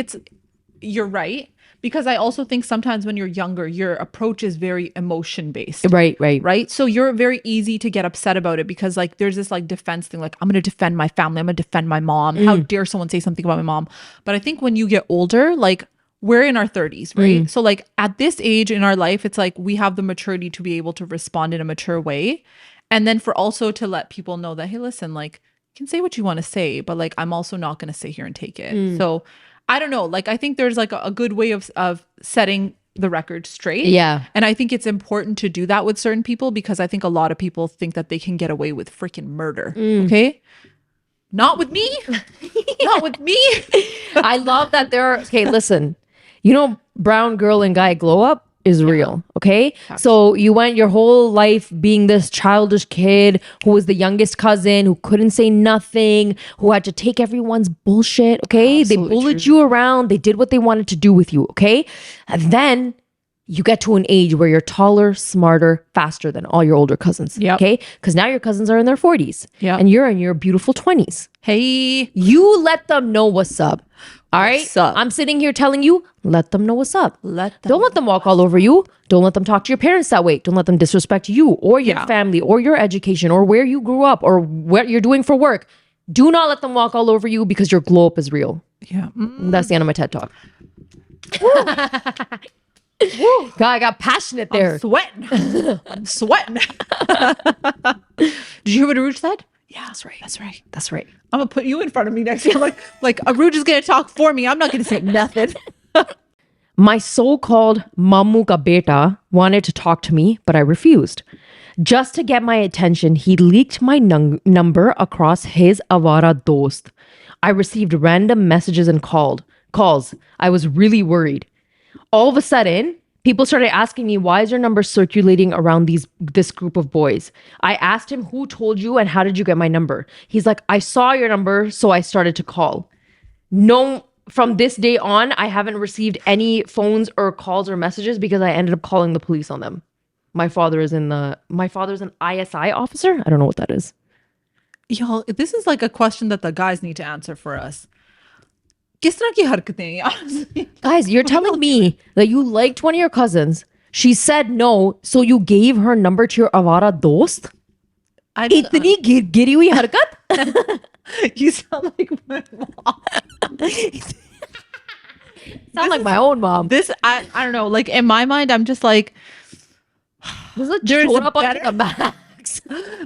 you're right. Because I also think sometimes when you're younger, your approach is very emotion based. Right. So you're very easy to get upset about it, because like there's this like defense thing, like, I'm going to defend my family. I'm going to defend my mom. How dare someone say something about my mom? But I think when you get older, like, we're in our 30s, right? So like at this age in our life, it's like we have the maturity to be able to respond in a mature way. And then for also to let people know that, hey, listen, like, you can say what you want to say, but like, I'm also not going to sit here and take it. So I don't know. Like, I think there's like a good way of setting the record straight. Yeah. And I think it's important to do that with certain people, because I think a lot of people think that they can get away with freaking murder. Okay. Not with me. Not with me. I love that okay, listen, brown girl and guy glow up is real. Okay. So you went your whole life being this childish kid who was the youngest cousin, who couldn't say nothing, who had to take everyone's bullshit. Okay. Absolutely they bullied you around. They did what they wanted to do with you. Okay. And then you get to an age where you're taller, smarter, faster than all your older cousins. Yep. Okay. Because now your cousins are in their 40s. Yeah. And you're in your beautiful 20s. Hey, You let them know what's up. All right. What's up? I'm sitting here telling you, let them know what's up. Don't let them walk all over you. Don't let them talk to your parents that way. Don't let them disrespect you or your family or your education or where you grew up or what you're doing for work. Do not let them walk all over you, because your glow up is real. Yeah. That's the end of my TED Talk. God, I got passionate there. I'm sweating. Did you hear what Uruje said? Yeah. That's right. That's right. That's right. I'm gonna put you in front of me next year. Like Aruj is gonna talk for me. I'm not gonna say nothing. My so-called Mammu ka beta wanted to talk to me, but I refused. Just to get my attention, he leaked my number across his Avara dost. I received random messages and calls. I was really worried. All of a sudden, people started asking me, why is your number circulating around this group of boys? I asked him, who told you and how did you get my number? He's like, I saw your number, so I started to call. No, from this day on, I haven't received any phones or calls or messages because I ended up calling the police on them. My father's an ISI officer. I don't know what that is. Y'all, this is like a question that the guys need to answer for us. किस तरह की हरकतें हैं, honestly? Guys, you're telling me that you liked one of your cousins. She said no, so you gave her number to your avara dost? इतनी गिरी हुई हरकत? You sound like my mom. Sound like my own mom. I don't know. Like in my mind, I'm just like,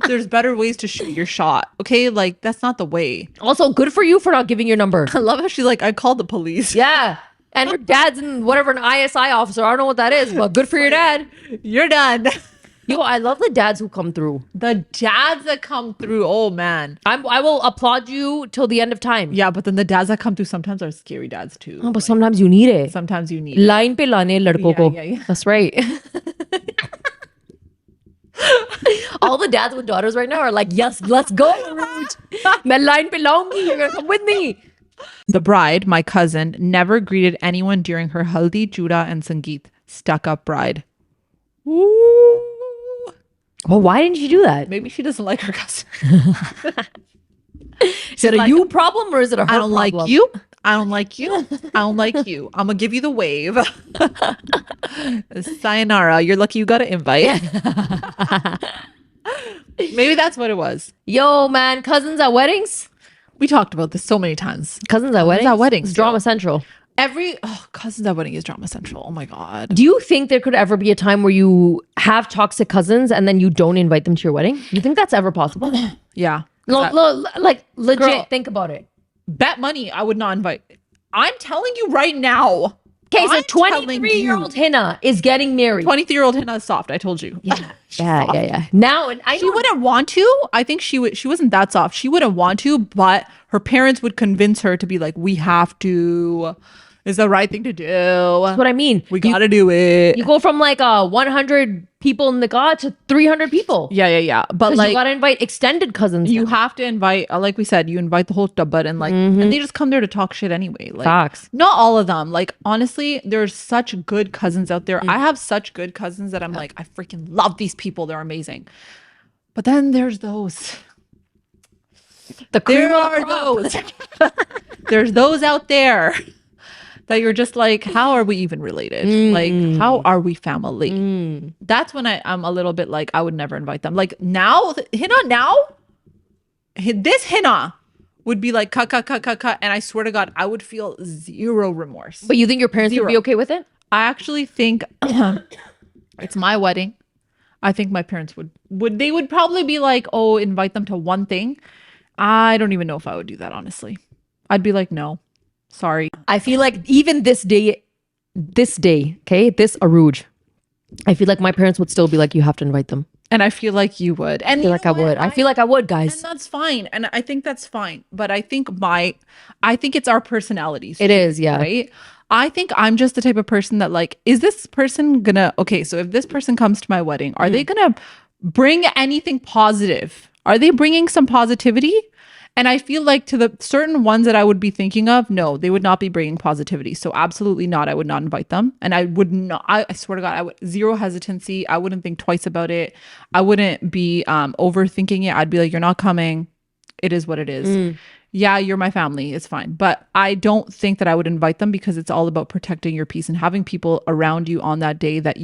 there's better ways to shoot your shot. Okay, like that's not the way. Also, good for you for not giving your number. I love how she's like, I called the police. Yeah. And her dad's in whatever, an ISI officer. I don't know what that is, but good for your dad. You're done. Yo, I love the dads who come through. The dads that come through, oh man. I will applaud you till the end of time. Yeah, but then the dads that come through sometimes are scary dads too. Oh, but sometimes you need it. Sometimes you need Line pe lane ladko ko. Yeah. That's right. All the dads with daughters right now are like, yes, let's go. Main line pe laungi. You're gonna come with me. The bride, my cousin, never greeted anyone during her haldi, juda, and sangeet. Stuck up bride. Ooh. Well, why didn't you do that? Maybe she doesn't like her cousin. Is it a you problem or is it a her problem? I don't like you. I don't like you. I don't like you. I'm gonna give you the wave. Sayonara. You're lucky you got an invite. Maybe that's what it was. Yo, man, cousins at weddings? We talked about this so many times. Cousins at weddings? It's drama central. Cousins at wedding is drama central. Oh my God. Do you think there could ever be a time where you have toxic cousins and then you don't invite them to your wedding? You think that's ever possible? Yeah. Like legit, Girl, think about it. Bet money I would not invite. I'm telling you right now. Okay, so 23-year-old Hina is getting married. 23-year-old Hina is soft. I told you. Yeah. Now, and she wouldn't want to. I think she wasn't that soft. She wouldn't want to, but her parents would convince her to be like, we have to. It's the right thing to do. That's what I mean. We gotta do it. You go from like 100 people in the god to 300 people. Yeah. But like, you gotta invite extended cousins. You have to invite, like we said, you invite the whole tabbat and like, and they just come there to talk shit anyway. Like, facts. Not all of them. Like, honestly, there's such good cousins out there. I have such good cousins that I'm like, I freaking love these people. They're amazing. But then there's those. There are those. There's those out there that you're just like, how are we even related? Like, how are we family? That's when I'm a little bit like, I would never invite them. Like now, this Hina would be like, cut. And I swear to God, I would feel zero remorse. But you think your parents would be okay with it? I actually think it's my wedding. I think my parents would they would probably be like, oh, invite them to one thing. I don't even know if I would do that, honestly. I'd be like, no. Sorry. I feel like even this day, okay, this Aruj, I feel like my parents would still be like, you have to invite them. And I feel like you would. And I feel like I would. I feel like I would, guys. And that's fine. And I think that's fine. But I think it's our personalities. It is, yeah. Right? I think I'm just the type of person that like, is this person gonna, okay, so if this person comes to my wedding, are they gonna bring anything positive? Are they bringing some positivity? And I feel like to the certain ones that I would be thinking of, no, they would not be bringing positivity. So absolutely not. I would not invite them. And I would not, I swear to God, I would zero hesitancy. I wouldn't think twice about it. I wouldn't be overthinking it. I'd be like, you're not coming. It is what it is. Yeah, you're my family. It's fine. But I don't think that I would invite them because it's all about protecting your peace and having people around you on that day that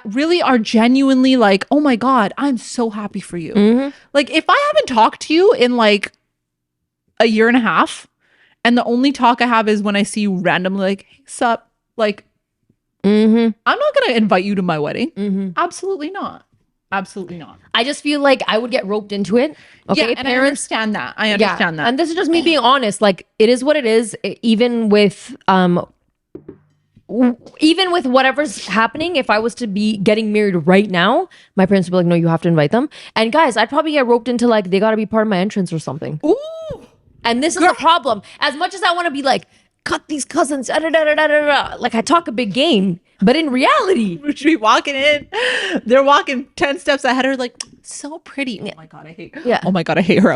really are genuinely like, oh my God, I'm so happy for you. Like if I haven't talked to you in like a year and a half and the only talk I have is when I see you randomly like, hey, sup? Like, I'm not going to invite you to my wedding. Absolutely not. Absolutely not. I just feel like I would get roped into it. Okay, Yeah, and I understand that. I understand that. And this is just me being honest. Like, it is what it is. Even with whatever's happening, if I was to be getting married right now, my parents would be like, no, you have to invite them. And guys, I'd probably get roped into like, they got to be part of my entrance or something. Ooh. And this is the problem. As much as I want to be like, cut these cousins, like I talk a big game, but in reality, We should be walking in. They're walking 10 steps ahead of her, like, so pretty. Oh my God, I hate her. Yeah. Oh my God, I hate her.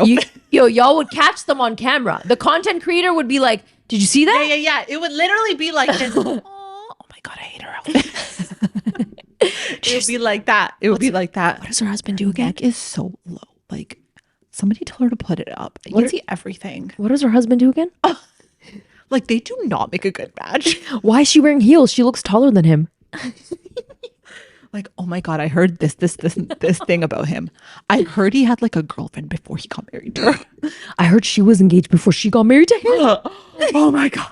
Y'all would catch them on camera. The content creator would be like, did you see that? Yeah. It would literally be like this. Oh my God, I hate her outfit. It would be like that. It would be like that. What does her husband do again? Neck is so low. Like, somebody tell her to put it up. You can see everything. What does her husband do again? Like, they do not make a good match. Why is she wearing heels? She looks taller than him. Like, oh my God, I heard this thing about him. I heard he had like a girlfriend before he got married to her. I heard she was engaged before she got married to him. Oh my God.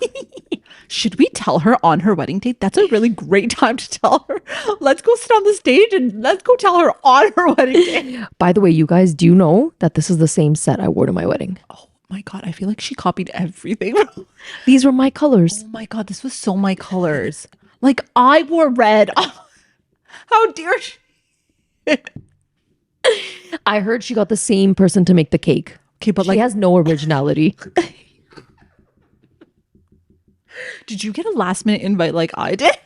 Should we tell her on her wedding date? That's a really great time to tell her. Let's go sit on the stage and let's go tell her on her wedding day. By the way, you guys do know that this is the same set I wore to my wedding. Oh my God, I feel like she copied everything. These were my colors. Oh my God, this was so my colors. Like, I wore red. How dare she? I heard she got the same person to make the cake. Okay, but She like, has no originality. did you get a last minute invite like I did?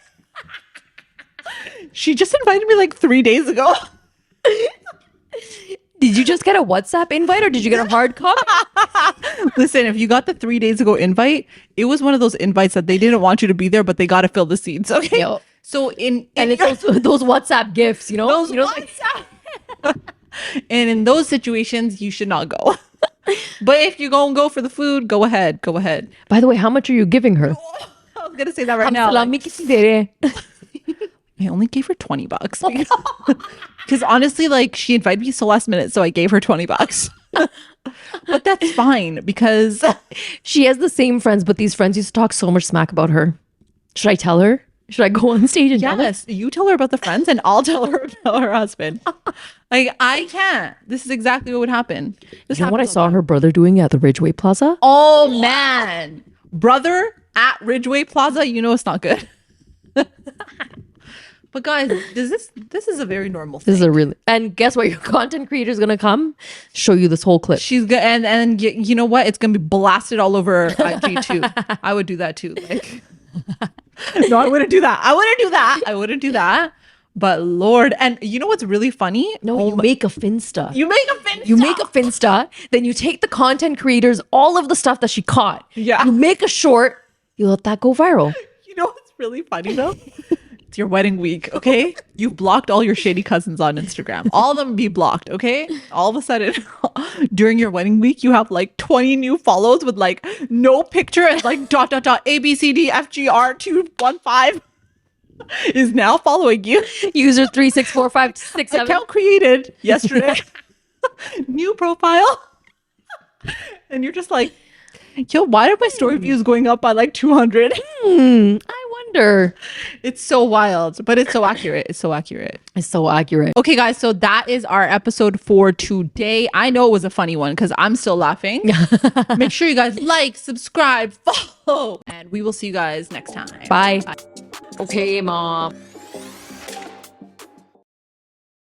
She just invited me like 3 days ago. Did you just get a WhatsApp invite or did you get a hard copy? Listen, if you got the 3 days ago invite, it was one of those invites that they didn't want you to be there, but they got to fill the seats. Okay. Yo. So And it's those WhatsApp gifts, you know? those You know, like- and in those situations, you should not go. But if you're going to go for the food, go ahead. Go ahead. By the way, how much are you giving her? I was going to say that right now. Salami kisi de rahe. I only gave her $20 because honestly, like, she invited me so last minute, so I gave her $20. But that's fine because She has the same friends, but these friends used to talk so much smack about her. Should I tell her? Should I go on stage and tell her? yes, you tell her about the friends and I'll tell her about her husband. Like, I can't. This is exactly what would happen. This You know what I happens saw her brother doing at the Ridgeway Plaza? Oh man, brother at Ridgeway Plaza, you know it's not good. But guys, this is a very normal thing. This is a really, and guess what? Your content creator is gonna come show you this whole clip. She's good, and you know what? It's gonna be blasted all over IG too. I would do that too. Like, no, I wouldn't do that. I wouldn't do that. But Lord, and you know what's really funny? No, you make a Finsta. You make a Finsta. You make a Finsta, then you take the content creators, all of the stuff that she caught. Yeah. You make a short, you let that go viral. You know what's really funny though? It's your wedding week, okay? You've blocked all your shady cousins on Instagram. All of them be blocked, okay? All of a sudden, during your wedding week, you have like 20 new follows with like no picture and like ... ABCDFGR215 is now following you. User 364567. Account created yesterday. New profile. And you're just like, yo, why are my story views going up by like 200? I wonder. It's so wild, but it's so accurate. It's so accurate. It's so accurate. Okay, guys, so that is our episode for today. I know it was a funny one because I'm still laughing. Make sure you guys like, subscribe, follow, and we will see you guys next time. Bye. Okay, mom.